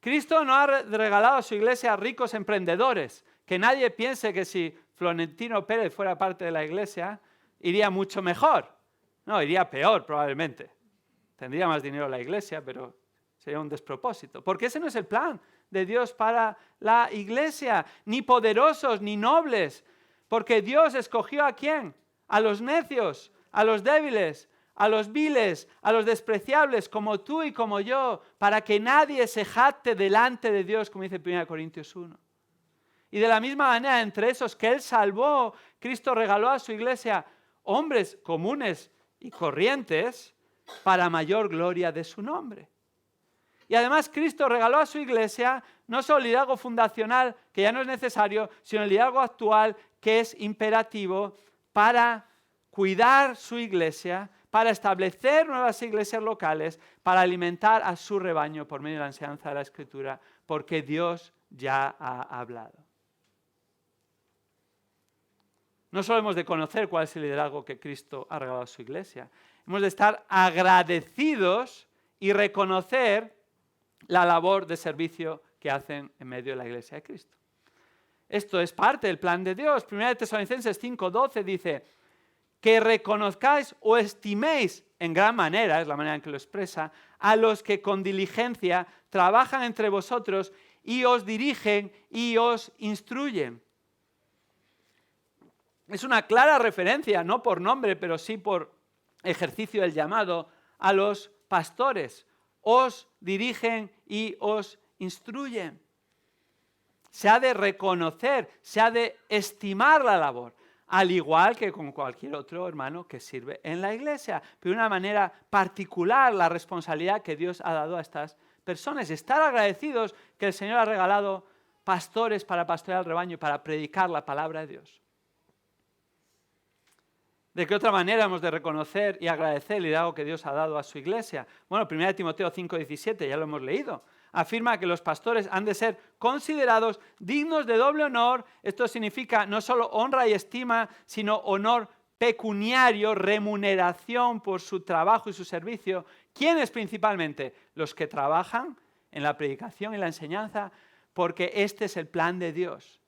Cristo no ha regalado a su iglesia ricos emprendedores. Que nadie piense que si Florentino Pérez fuera parte de la iglesia, iría mucho mejor. No, iría peor probablemente. Tendría más dinero la iglesia, pero sería un despropósito. Porque ese no es el plan de Dios para la iglesia. Ni poderosos, ni nobles. Porque Dios escogió ¿a quién? A los necios, a los débiles, a los viles, a los despreciables, como tú y como yo, para que nadie se jacte delante de Dios, como dice 1 Corintios 1. Y de la misma manera, entre esos que Él salvó, Cristo regaló a su iglesia hombres comunes y corrientes para mayor gloria de su nombre. Y además Cristo regaló a su iglesia no solo el liderazgo fundacional, que ya no es necesario, sino el liderazgo actual, que es imperativo para cuidar su iglesia, para establecer nuevas iglesias locales, para alimentar a su rebaño por medio de la enseñanza de la Escritura, porque Dios ya ha hablado. No solo hemos de conocer cuál es el liderazgo que Cristo ha regalado a su iglesia, hemos de estar agradecidos y reconocer la labor de servicio que hacen en medio de la iglesia de Cristo. Esto es parte del plan de Dios. 1 Tesalonicenses 5:12 dice que reconozcáis o estiméis en gran manera, es la manera en que lo expresa, a los que con diligencia trabajan entre vosotros y os dirigen y os instruyen. Es una clara referencia, no por nombre, pero sí por ejercicio del llamado, a los pastores. Os dirigen y os instruyen. Se ha de reconocer, se ha de estimar la labor, al igual que con cualquier otro hermano que sirve en la iglesia, pero de una manera particular la responsabilidad que Dios ha dado a estas personas. Estar agradecidos que el Señor ha regalado pastores para pastorear el rebaño y para predicar la palabra de Dios. ¿De qué otra manera hemos de reconocer y agradecer el liderazgo que Dios ha dado a su iglesia? Bueno, 1 Timoteo 5:17, ya lo hemos leído. Afirma que los pastores han de ser considerados dignos de doble honor. Esto significa no solo honra y estima, sino honor pecuniario, remuneración por su trabajo y su servicio. ¿Quiénes principalmente? Los que trabajan en la predicación y la enseñanza, porque este es el plan de Dios.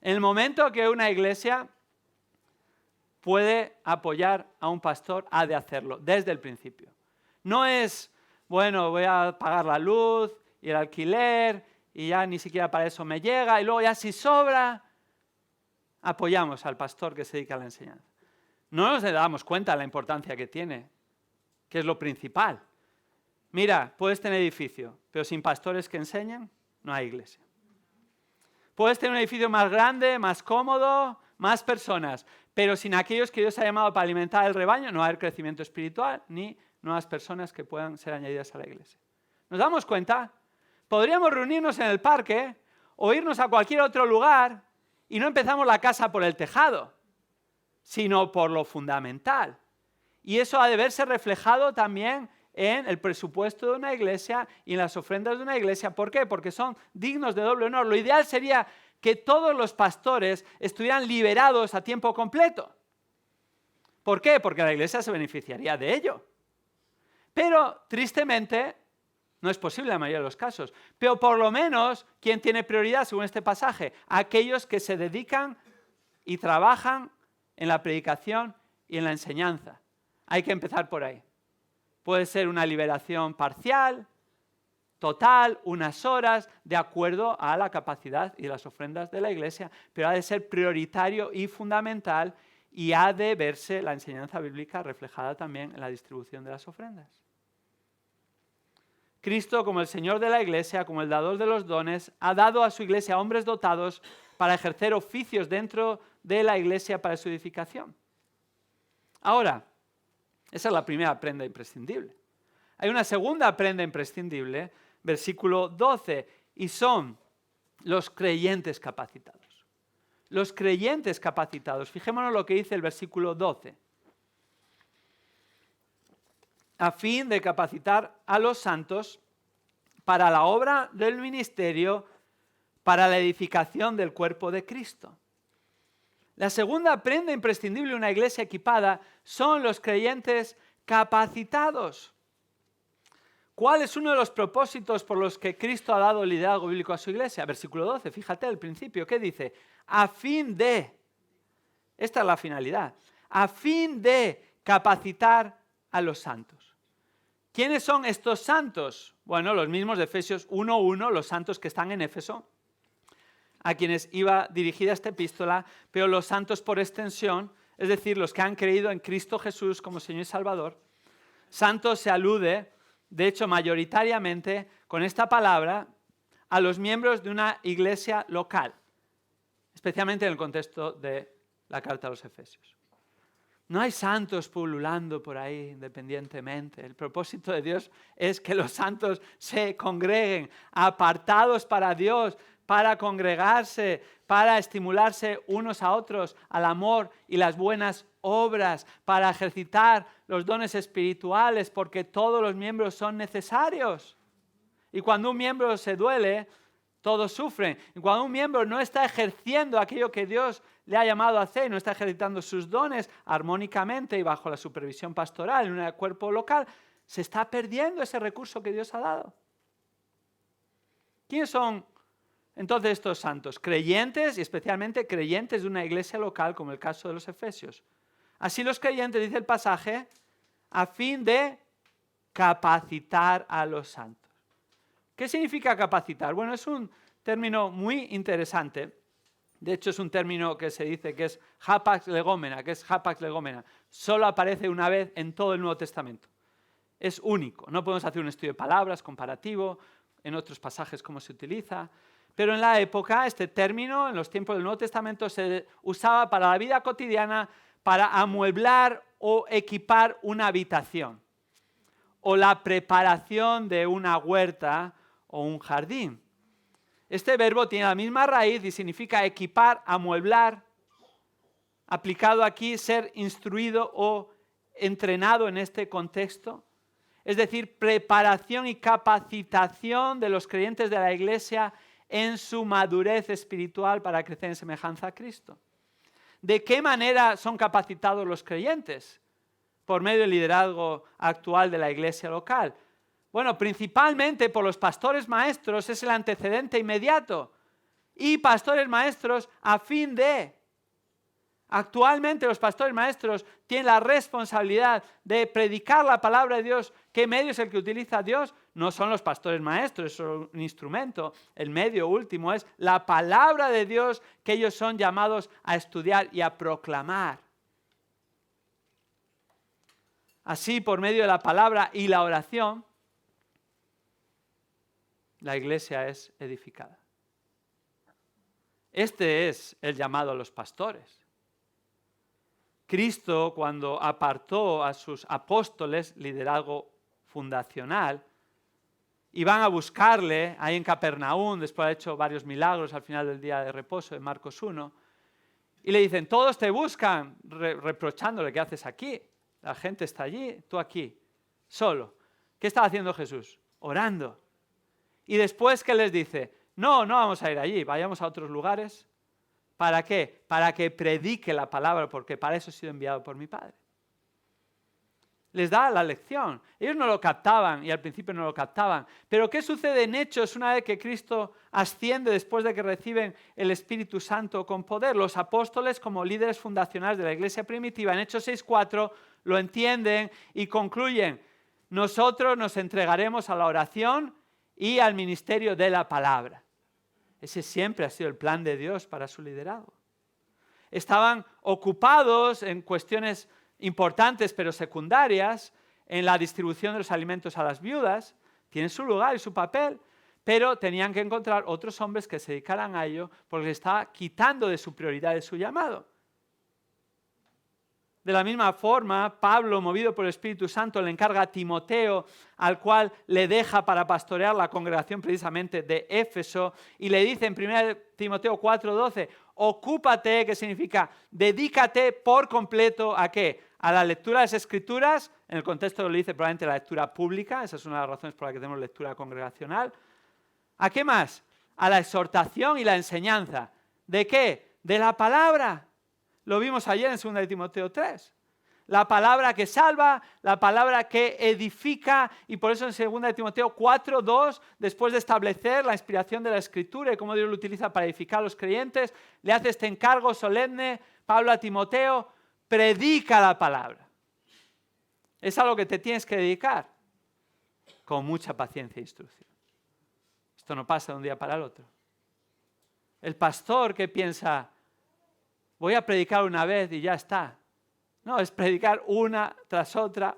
En el momento que una iglesia puede apoyar a un pastor, ha de hacerlo desde el principio. No es, bueno, voy a pagar la luz y el alquiler y ya ni siquiera para eso me llega y luego ya si sobra, apoyamos al pastor que se dedica a la enseñanza. No nos damos cuenta de la importancia que tiene, que es lo principal. Mira, puedes tener edificio, pero sin pastores que enseñan, no hay iglesia. Puedes tener un edificio más grande, más cómodo, más personas, pero sin aquellos que Dios ha llamado para alimentar el rebaño, no va a haber crecimiento espiritual ni nuevas personas que puedan ser añadidas a la iglesia. ¿Nos damos cuenta? Podríamos reunirnos en el parque o irnos a cualquier otro lugar y no empezamos la casa por el tejado, sino por lo fundamental. Y eso ha de verse reflejado también en el presupuesto de una iglesia y en las ofrendas de una iglesia. ¿Por qué? Porque son dignos de doble honor. Lo ideal sería que todos los pastores estuvieran liberados a tiempo completo. ¿Por qué? Porque la iglesia se beneficiaría de ello. Pero, tristemente, no es posible en la mayoría de los casos. Pero por lo menos, ¿quién tiene prioridad según este pasaje? Aquellos que se dedican y trabajan en la predicación y en la enseñanza. Hay que empezar por ahí. Puede ser una liberación parcial, total, unas horas, de acuerdo a la capacidad y las ofrendas de la iglesia, pero ha de ser prioritario y fundamental y ha de verse la enseñanza bíblica reflejada también en la distribución de las ofrendas. Cristo, como el Señor de la iglesia, como el dador de los dones, ha dado a su iglesia hombres dotados para ejercer oficios dentro de la iglesia para su edificación. Ahora, esa es la primera prenda imprescindible. Hay una segunda prenda imprescindible, versículo 12, y son los creyentes capacitados. los creyentes capacitados. Fijémonos lo que dice el versículo 12. A fin de capacitar a los santos para la obra del ministerio, para la edificación del cuerpo de Cristo. La segunda prenda imprescindible de una iglesia equipada son los creyentes capacitados. ¿Cuál es uno de los propósitos por los que Cristo ha dado liderazgo bíblico a su iglesia? Versículo 12, fíjate al principio, ¿qué dice? A fin de, esta es la finalidad, a fin de capacitar a los santos. ¿Quiénes son estos santos? Bueno, los mismos de Efesios 1:1, los santos que están en Éfeso, a quienes iba dirigida esta epístola, pero los santos por extensión, es decir, los que han creído en Cristo Jesús como Señor y Salvador. Santos se alude, de hecho, mayoritariamente con esta palabra a los miembros de una iglesia local, especialmente en el contexto de la carta a los Efesios. No hay santos pululando por ahí independientemente. El propósito de Dios es que los santos se congreguen, apartados para Dios, para congregarse, para estimularse unos a otros al amor y las buenas obras, para ejercitar los dones espirituales, porque todos los miembros son necesarios. Y cuando un miembro se duele, todos sufren. Y cuando un miembro no está ejerciendo aquello que Dios le ha llamado a hacer, no está ejercitando sus dones armónicamente y bajo la supervisión pastoral en un cuerpo local, se está perdiendo ese recurso que Dios ha dado. ¿Quiénes son entonces estos santos? Creyentes, y especialmente creyentes de una iglesia local, como el caso de los Efesios. Así los creyentes, dice el pasaje, a fin de capacitar a los santos. ¿Qué significa capacitar? Bueno, es un término muy interesante. De hecho, es un término que se dice que es hapax legomena. ¿Qué es hapax legomena? Solo aparece una vez en todo el Nuevo Testamento. Es único. No podemos hacer un estudio de palabras comparativo, en otros pasajes cómo se utiliza. Pero en la época, este término, en los tiempos del Nuevo Testamento, se usaba para la vida cotidiana, para amueblar o equipar una habitación, o la preparación de una huerta o un jardín. Este verbo tiene la misma raíz y significa equipar, amueblar, aplicado aquí ser instruido o entrenado en este contexto. Es decir, preparación y capacitación de los creyentes de la iglesia en su madurez espiritual para crecer en semejanza a Cristo. ¿De qué manera son capacitados los creyentes? Por medio del liderazgo actual de la iglesia local. Bueno, principalmente por los pastores maestros, es el antecedente inmediato. Y pastores maestros a fin de. Actualmente los pastores maestros tienen la responsabilidad de predicar la palabra de Dios. ¿Qué medio es el que utiliza Dios? No son los pastores maestros, es un instrumento. El medio último es la palabra de Dios que ellos son llamados a estudiar y a proclamar. Así, por medio de la palabra y la oración, la iglesia es edificada. Este es el llamado a los pastores. Cristo, cuando apartó a sus apóstoles, liderazgo fundacional, iban a buscarle ahí en Capernaum, después de haber hecho varios milagros al final del día de reposo en Marcos 1, y le dicen, todos te buscan, reprochándole, ¿qué haces aquí? La gente está allí, tú aquí, solo. ¿Qué estaba haciendo Jesús? Orando. Y después, ¿qué les dice? No vamos a ir allí, vayamos a otros lugares. ¿Para qué? Para que predique la palabra, porque para eso he sido enviado por mi Padre. Les da la lección. Ellos no lo captaban y al principio no lo captaban. Pero ¿qué sucede en Hechos una vez que Cristo asciende después de que reciben el Espíritu Santo con poder? Los apóstoles, como líderes fundacionales de la iglesia primitiva, en Hechos 6:4, lo entienden y concluyen: nosotros nos entregaremos a la oración y al ministerio de la palabra. Ese siempre ha sido el plan de Dios para su liderazgo. Estaban ocupados en cuestiones importantes pero secundarias, en la distribución de los alimentos a las viudas, tienen su lugar y su papel, pero tenían que encontrar otros hombres que se dedicaran a ello porque les estaba quitando de su prioridad, de su llamado. De la misma forma, Pablo, movido por el Espíritu Santo, le encarga a Timoteo, al cual le deja para pastorear la congregación precisamente de Éfeso, y le dice en 1 Timoteo 4:12, ocúpate, que significa dedícate por completo ¿a qué? A la lectura de las Escrituras, en el contexto lo dice probablemente la lectura pública, esa es una de las razones por las que tenemos lectura congregacional. ¿A qué más? A la exhortación y la enseñanza. ¿De qué? De la palabra. Lo vimos ayer en 2 de Timoteo 3. La palabra que salva, la palabra que edifica, y por eso en 2 de Timoteo 4:2, después de establecer la inspiración de la Escritura y cómo Dios lo utiliza para edificar a los creyentes, le hace este encargo solemne, Pablo a Timoteo, predica la palabra. Es a lo que te tienes que dedicar, con mucha paciencia e instrucción. Esto no pasa de un día para el otro. El pastor que piensa, voy a predicar una vez y ya está. No, es predicar una tras otra,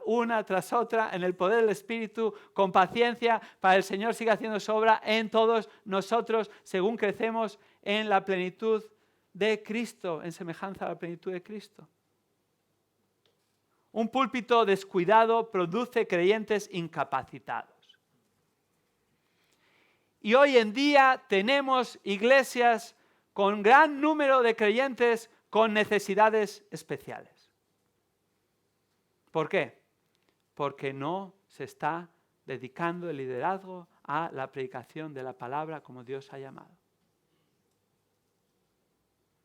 en el poder del Espíritu, con paciencia, para que el Señor siga haciendo su obra en todos nosotros, según crecemos en la plenitud de Cristo, en semejanza a la plenitud de Cristo. Un púlpito descuidado produce creyentes incapacitados. Y hoy en día tenemos iglesias con gran número de creyentes con necesidades especiales. ¿Por qué? Porque no se está dedicando el liderazgo a la predicación de la palabra como Dios ha llamado.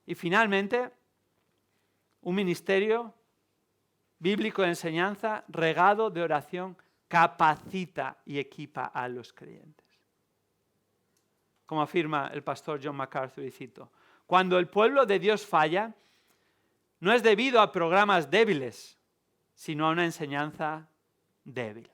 Y finalmente, un ministerio bíblico de enseñanza, regado de oración, capacita y equipa a los creyentes. Como afirma el pastor John MacArthur, y cito, cuando el pueblo de Dios falla, no es debido a programas débiles, sino a una enseñanza débil.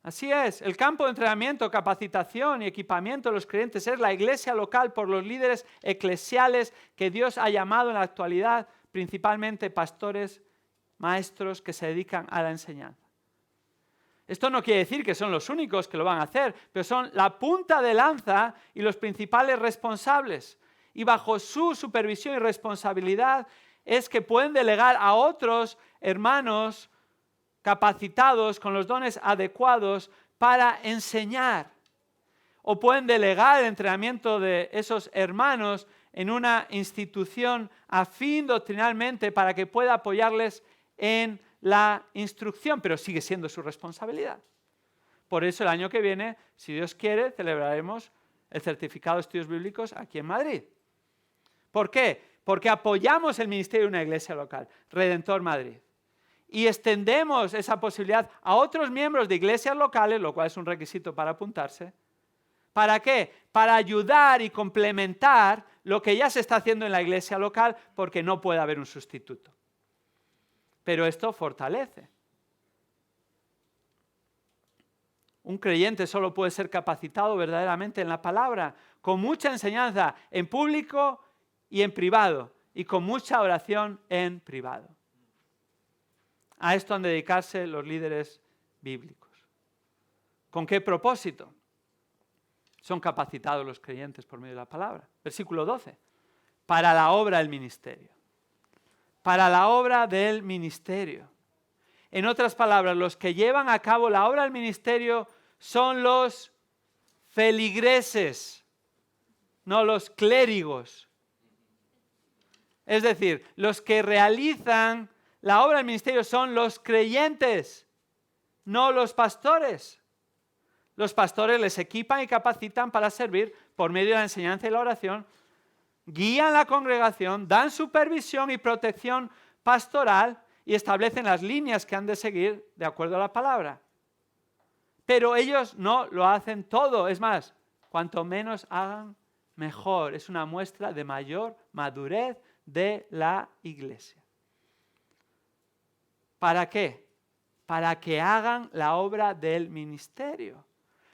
Así es, el campo de entrenamiento, capacitación y equipamiento de los creyentes es la iglesia local por los líderes eclesiales que Dios ha llamado en la actualidad, principalmente pastores, maestros que se dedican a la enseñanza. Esto no quiere decir que son los únicos que lo van a hacer, pero son la punta de lanza y los principales responsables. Y bajo su supervisión y responsabilidad es que pueden delegar a otros hermanos capacitados con los dones adecuados para enseñar. O pueden delegar el entrenamiento de esos hermanos en una institución afín doctrinalmente para que pueda apoyarles en la instrucción, pero sigue siendo su responsabilidad. Por eso el año que viene, si Dios quiere, celebraremos el certificado de estudios bíblicos aquí en Madrid. ¿Por qué? Porque apoyamos el ministerio de una iglesia local, Redentor Madrid. Y extendemos esa posibilidad a otros miembros de iglesias locales, lo cual es un requisito para apuntarse. ¿Para qué? Para ayudar y complementar lo que ya se está haciendo en la iglesia local, porque no puede haber un sustituto. Pero esto fortalece. Un creyente solo puede ser capacitado verdaderamente en la palabra, con mucha enseñanza en público y en privado, y con mucha oración en privado. A esto han de dedicarse los líderes bíblicos. ¿Con qué propósito? Son capacitados los creyentes por medio de la palabra. Versículo 12. Para la obra del ministerio. Para la obra del ministerio. En otras palabras, los que llevan a cabo la obra del ministerio son los feligreses, no los clérigos. Es decir, los que realizan la obra del ministerio son los creyentes, no los pastores. Los pastores les equipan y capacitan para servir por medio de la enseñanza y la oración, guían la congregación, dan supervisión y protección pastoral y establecen las líneas que han de seguir de acuerdo a la palabra. Pero ellos no lo hacen todo. Es más, cuanto menos hagan, mejor. Es una muestra de mayor madurez de la iglesia. ¿Para qué? Para que hagan la obra del ministerio.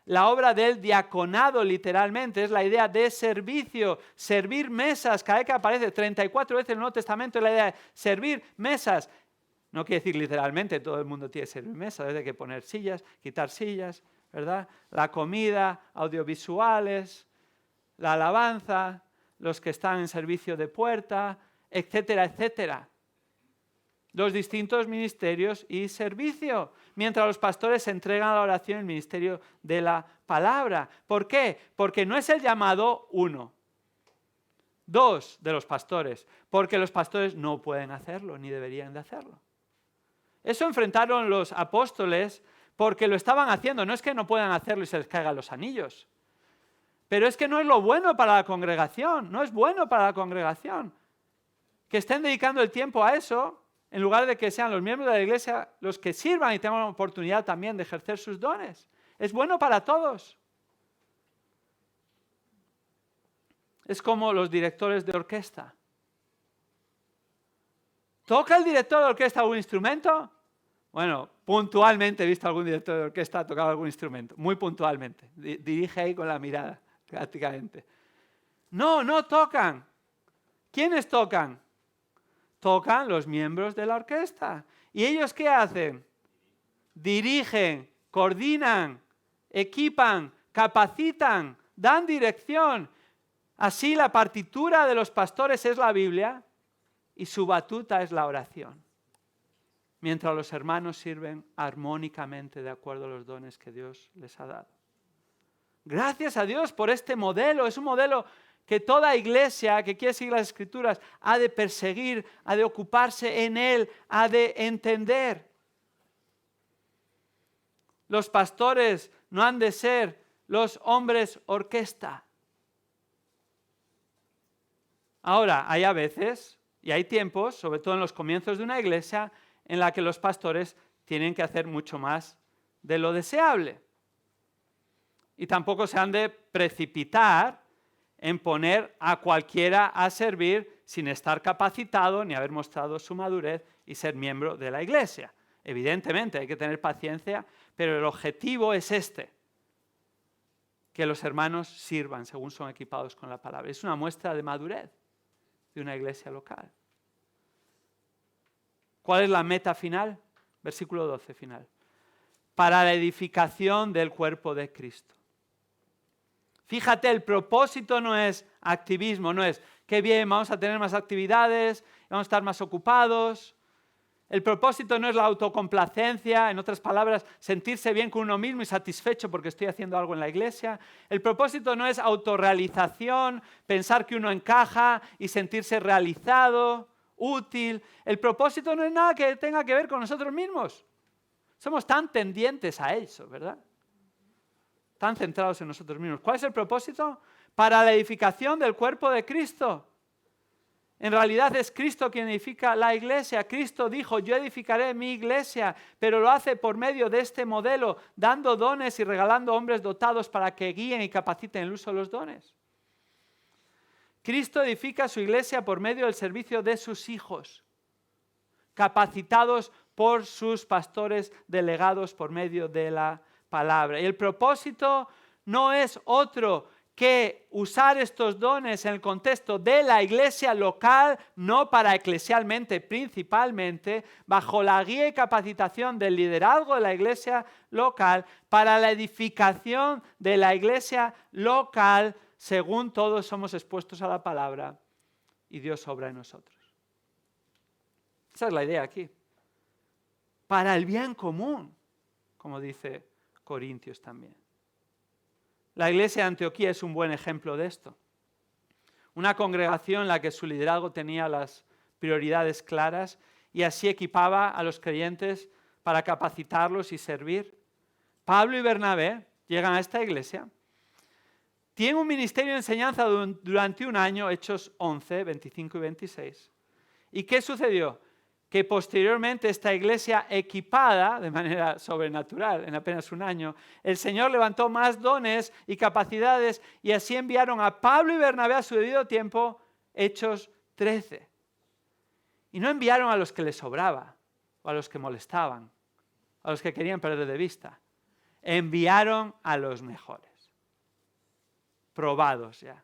La obra del diaconado, literalmente, es la idea de servicio, servir mesas. Cada vez que aparece 34 veces en el Nuevo Testamento es la idea de servir mesas. No quiere decir literalmente todo el mundo tiene que servir mesas, hay que poner sillas, quitar sillas, ¿verdad? La comida, audiovisuales, la alabanza, los que están en servicio de puerta, etcétera, etcétera. los distintos ministerios y servicio, mientras los pastores se entregan a la oración y el ministerio de la palabra. ¿Por qué? Porque no es el llamado uno, dos de los pastores, porque los pastores no pueden hacerlo, ni deberían de hacerlo. Eso enfrentaron los apóstoles porque lo estaban haciendo. No es que no puedan hacerlo y se les caigan los anillos, pero es que no es lo bueno para la congregación, no es bueno para la congregación. Que estén dedicando el tiempo a eso, en lugar de que sean los miembros de la iglesia los que sirvan y tengan la oportunidad también de ejercer sus dones. Es bueno para todos. Es como los directores de orquesta. ¿Toca el director de orquesta algún instrumento? Bueno, puntualmente he visto a algún director de orquesta tocar algún instrumento, muy puntualmente. Dirige ahí con la mirada, prácticamente. No, no tocan. ¿Quiénes tocan? Tocan los miembros de la orquesta. ¿Y ellos qué hacen? Dirigen, coordinan, equipan, capacitan, dan dirección. Así la partitura de los pastores es la Biblia y su batuta es la oración. Mientras los hermanos sirven armónicamente de acuerdo a los dones que Dios les ha dado. Gracias a Dios por este modelo. Es un modelo que toda iglesia que quiere seguir las Escrituras ha de perseguir, ha de ocuparse en él, ha de entender. Los pastores no han de ser los hombres orquesta. Ahora, hay a veces y hay tiempos, sobre todo en los comienzos de una iglesia, en la que los pastores tienen que hacer mucho más de lo deseable. Y tampoco se han de precipitar en poner a cualquiera a servir sin estar capacitado ni haber mostrado su madurez y ser miembro de la iglesia. Evidentemente hay que tener paciencia, pero el objetivo es este, que los hermanos sirvan según son equipados con la palabra. Es una muestra de madurez de una iglesia local. ¿Cuál es la meta final? Versículo 12 final. Para la edificación del cuerpo de Cristo. Fíjate, el propósito no es activismo, no es qué bien, vamos a tener más actividades, vamos a estar más ocupados. El propósito no es la autocomplacencia, en otras palabras, sentirse bien con uno mismo y satisfecho porque estoy haciendo algo en la iglesia. El propósito no es autorrealización, pensar que uno encaja y sentirse realizado, útil. El propósito no es nada que tenga que ver con nosotros mismos. Somos tan tendientes a eso, ¿verdad? Tan centrados en nosotros mismos. ¿Cuál es el propósito? Para la edificación del cuerpo de Cristo. En realidad es Cristo quien edifica la iglesia. Cristo dijo, yo edificaré mi iglesia, pero lo hace por medio de este modelo, dando dones y regalando hombres dotados para que guíen y capaciten el uso de los dones. Cristo edifica su iglesia por medio del servicio de sus hijos, capacitados por sus pastores delegados por medio de la palabra. Y el propósito no es otro que usar estos dones en el contexto de la iglesia local, no para eclesialmente, principalmente, bajo la guía y capacitación del liderazgo de la iglesia local, para la edificación de la iglesia local, según todos somos expuestos a la palabra y Dios obra en nosotros. Esa es la idea aquí. Para el bien común, como dice Corintios también. La iglesia de Antioquía es un buen ejemplo de esto. Una congregación en la que su liderazgo tenía las prioridades claras y así equipaba a los creyentes para capacitarlos y servir. Pablo y Bernabé llegan a esta iglesia. Tienen un ministerio de enseñanza durante un año, Hechos 11, 25 y 26. ¿Y qué sucedió? Que posteriormente esta iglesia equipada de manera sobrenatural en apenas un año, el Señor levantó más dones y capacidades y así enviaron a Pablo y Bernabé a su debido tiempo, Hechos 13. Y no enviaron a los que les sobraba o a los que molestaban, a los que querían perder de vista. Enviaron a los mejores, probados ya.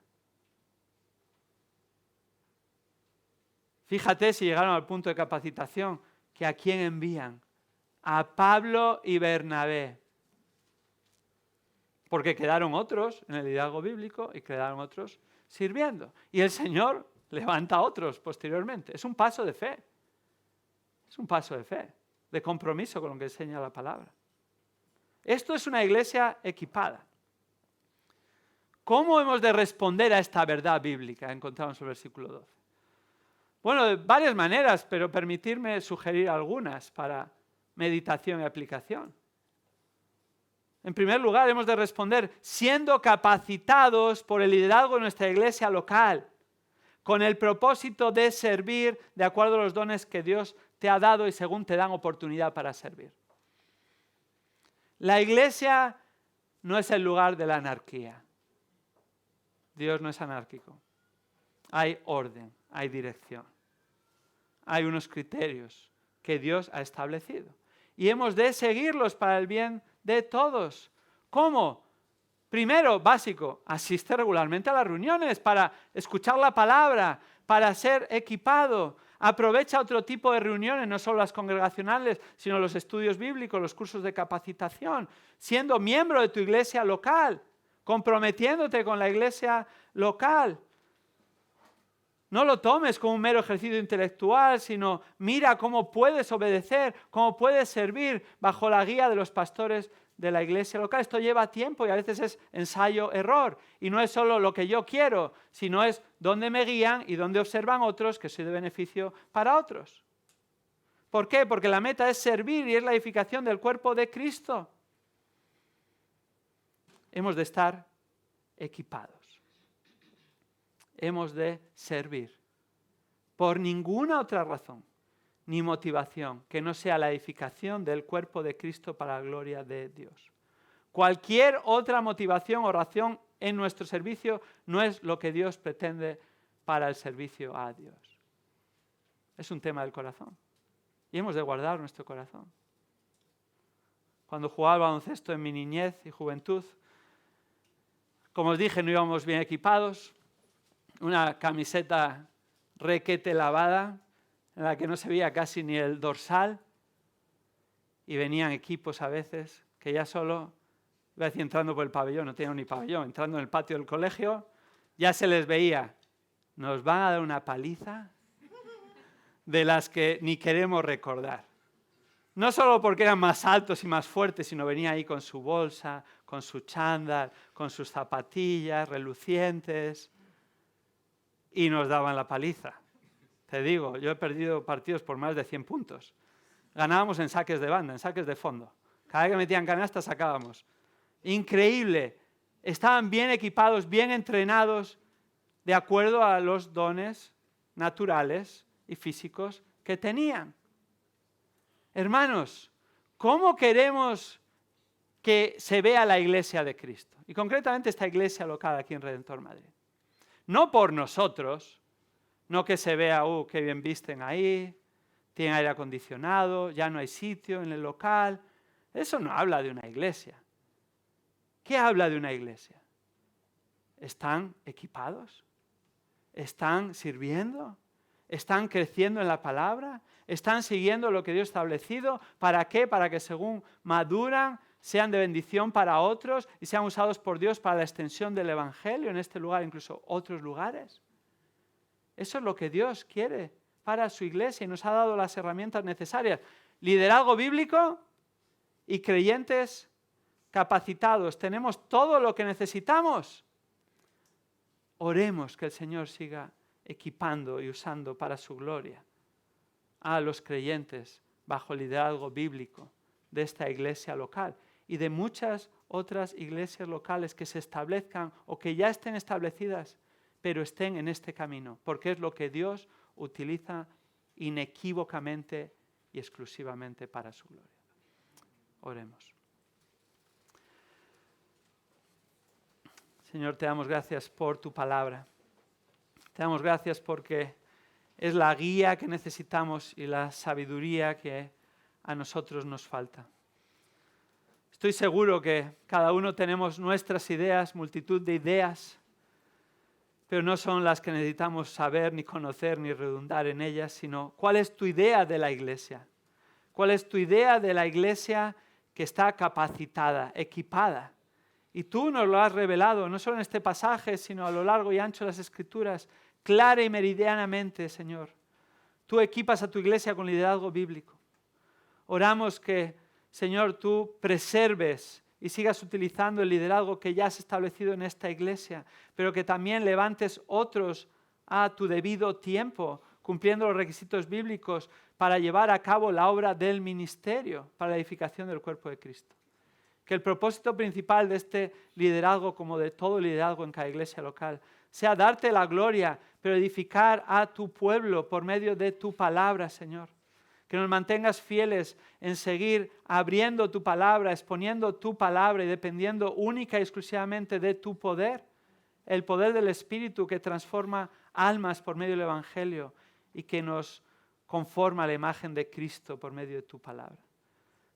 Fíjate si llegaron al punto de capacitación, que ¿a quién envían? A Pablo y Bernabé. Porque quedaron otros en el liderazgo bíblico y quedaron otros sirviendo. Y el Señor levanta a otros posteriormente. Es un paso de fe. Es un paso de fe, de compromiso con lo que enseña la palabra. Esto es una iglesia equipada. ¿Cómo hemos de responder a esta verdad bíblica? Encontramos el versículo 12. Bueno, de varias maneras, pero permitirme sugerir algunas para meditación y aplicación. En primer lugar, hemos de responder siendo capacitados por el liderazgo de nuestra iglesia local, con el propósito de servir de acuerdo a los dones que Dios te ha dado y según te dan oportunidad para servir. La iglesia no es el lugar de la anarquía. Dios no es anárquico. Hay orden, hay dirección. Hay unos criterios que Dios ha establecido. Y hemos de seguirlos para el bien de todos. ¿Cómo? Primero, básico, asiste regularmente a las reuniones para escuchar la palabra, para ser equipado. Aprovecha otro tipo de reuniones, no solo las congregacionales, sino los estudios bíblicos, los cursos de capacitación, siendo miembro de tu iglesia local, comprometiéndote con la iglesia local. No lo tomes como un mero ejercicio intelectual, sino mira cómo puedes obedecer, cómo puedes servir bajo la guía de los pastores de la iglesia local. Esto lleva tiempo y a veces es ensayo-error. Y no es solo lo que yo quiero, sino es dónde me guían y dónde observan otros que soy de beneficio para otros. ¿Por qué? Porque la meta es servir y es la edificación del cuerpo de Cristo. Hemos de estar equipados. Hemos de servir por ninguna otra razón ni motivación que no sea la edificación del cuerpo de Cristo para la gloria de Dios. Cualquier otra motivación o razón en nuestro servicio no es lo que Dios pretende para el servicio a Dios. Es un tema del corazón y hemos de guardar nuestro corazón. Cuando jugaba al baloncesto en mi niñez y juventud, como os dije, no íbamos bien equipados. Una camiseta requete lavada, en la que no se veía casi ni el dorsal, y venían equipos a veces que ya solo, iba a decir entrando por el pabellón, no tenían ni pabellón, entrando en el patio del colegio, ya se les veía, nos van a dar una paliza de las que ni queremos recordar. No solo porque eran más altos y más fuertes, sino venía ahí con su bolsa, con su chándal, con sus zapatillas relucientes, y nos daban la paliza. Te digo, yo he perdido partidos por más de 100 puntos. Ganábamos en saques de banda, en saques de fondo. Cada vez que metían canasta sacábamos. Increíble. Estaban bien equipados, bien entrenados, de acuerdo a los dones naturales y físicos que tenían. Hermanos, ¿cómo queremos que se vea la iglesia de Cristo? Y concretamente esta iglesia local aquí en Redentor Madrid. No por nosotros, no que se vea, qué bien visten ahí, tienen aire acondicionado, ya no hay sitio en el local. Eso no habla de una iglesia. ¿Qué habla de una iglesia? ¿Están equipados? ¿Están sirviendo? ¿Están creciendo en la palabra? ¿Están siguiendo lo que Dios ha establecido? ¿Para qué? Para que según maduran, sean de bendición para otros y sean usados por Dios para la extensión del Evangelio en este lugar, incluso otros lugares. Eso es lo que Dios quiere para su iglesia y nos ha dado las herramientas necesarias. Liderazgo bíblico y creyentes capacitados. Tenemos todo lo que necesitamos. Oremos que el Señor siga equipando y usando para su gloria a los creyentes bajo el liderazgo bíblico de esta iglesia local y de muchas otras iglesias locales que se establezcan o que ya estén establecidas, pero estén en este camino, porque es lo que Dios utiliza inequívocamente y exclusivamente para su gloria. Oremos. Señor, te damos gracias por tu palabra. Te damos gracias porque es la guía que necesitamos y la sabiduría que a nosotros nos falta. Estoy seguro que cada uno tenemos nuestras ideas, multitud de ideas, pero no son las que necesitamos saber, ni conocer, ni redundar en ellas, sino cuál es tu idea de la iglesia. ¿Cuál es tu idea de la iglesia que está capacitada, equipada? Y tú nos lo has revelado, no solo en este pasaje, sino a lo largo y ancho de las Escrituras, clara y meridianamente, Señor. tú equipas a tu iglesia con liderazgo bíblico. Oramos que, Señor, tú preserves y sigas utilizando el liderazgo que ya has establecido en esta iglesia, pero que también levantes otros a tu debido tiempo, cumpliendo los requisitos bíblicos para llevar a cabo la obra del ministerio para la edificación del cuerpo de Cristo. Que el propósito principal de este liderazgo, como de todo liderazgo en cada iglesia local, sea darte la gloria, pero edificar a tu pueblo por medio de tu palabra, Señor. Que nos mantengas fieles en seguir abriendo tu palabra, exponiendo tu palabra y dependiendo única y exclusivamente de tu poder, el poder del Espíritu que transforma almas por medio del Evangelio y que nos conforma a la imagen de Cristo por medio de tu palabra.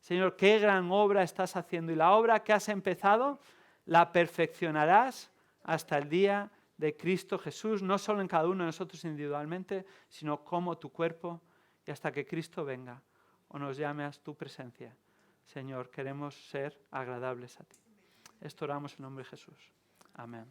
Señor, qué gran obra estás haciendo y la obra que has empezado la perfeccionarás hasta el día de Cristo Jesús, no solo en cada uno de nosotros individualmente, sino como tu cuerpo y hasta que Cristo venga o nos llame a tu presencia. Señor, queremos ser agradables a ti. Esto oramos en nombre de Jesús. Amén.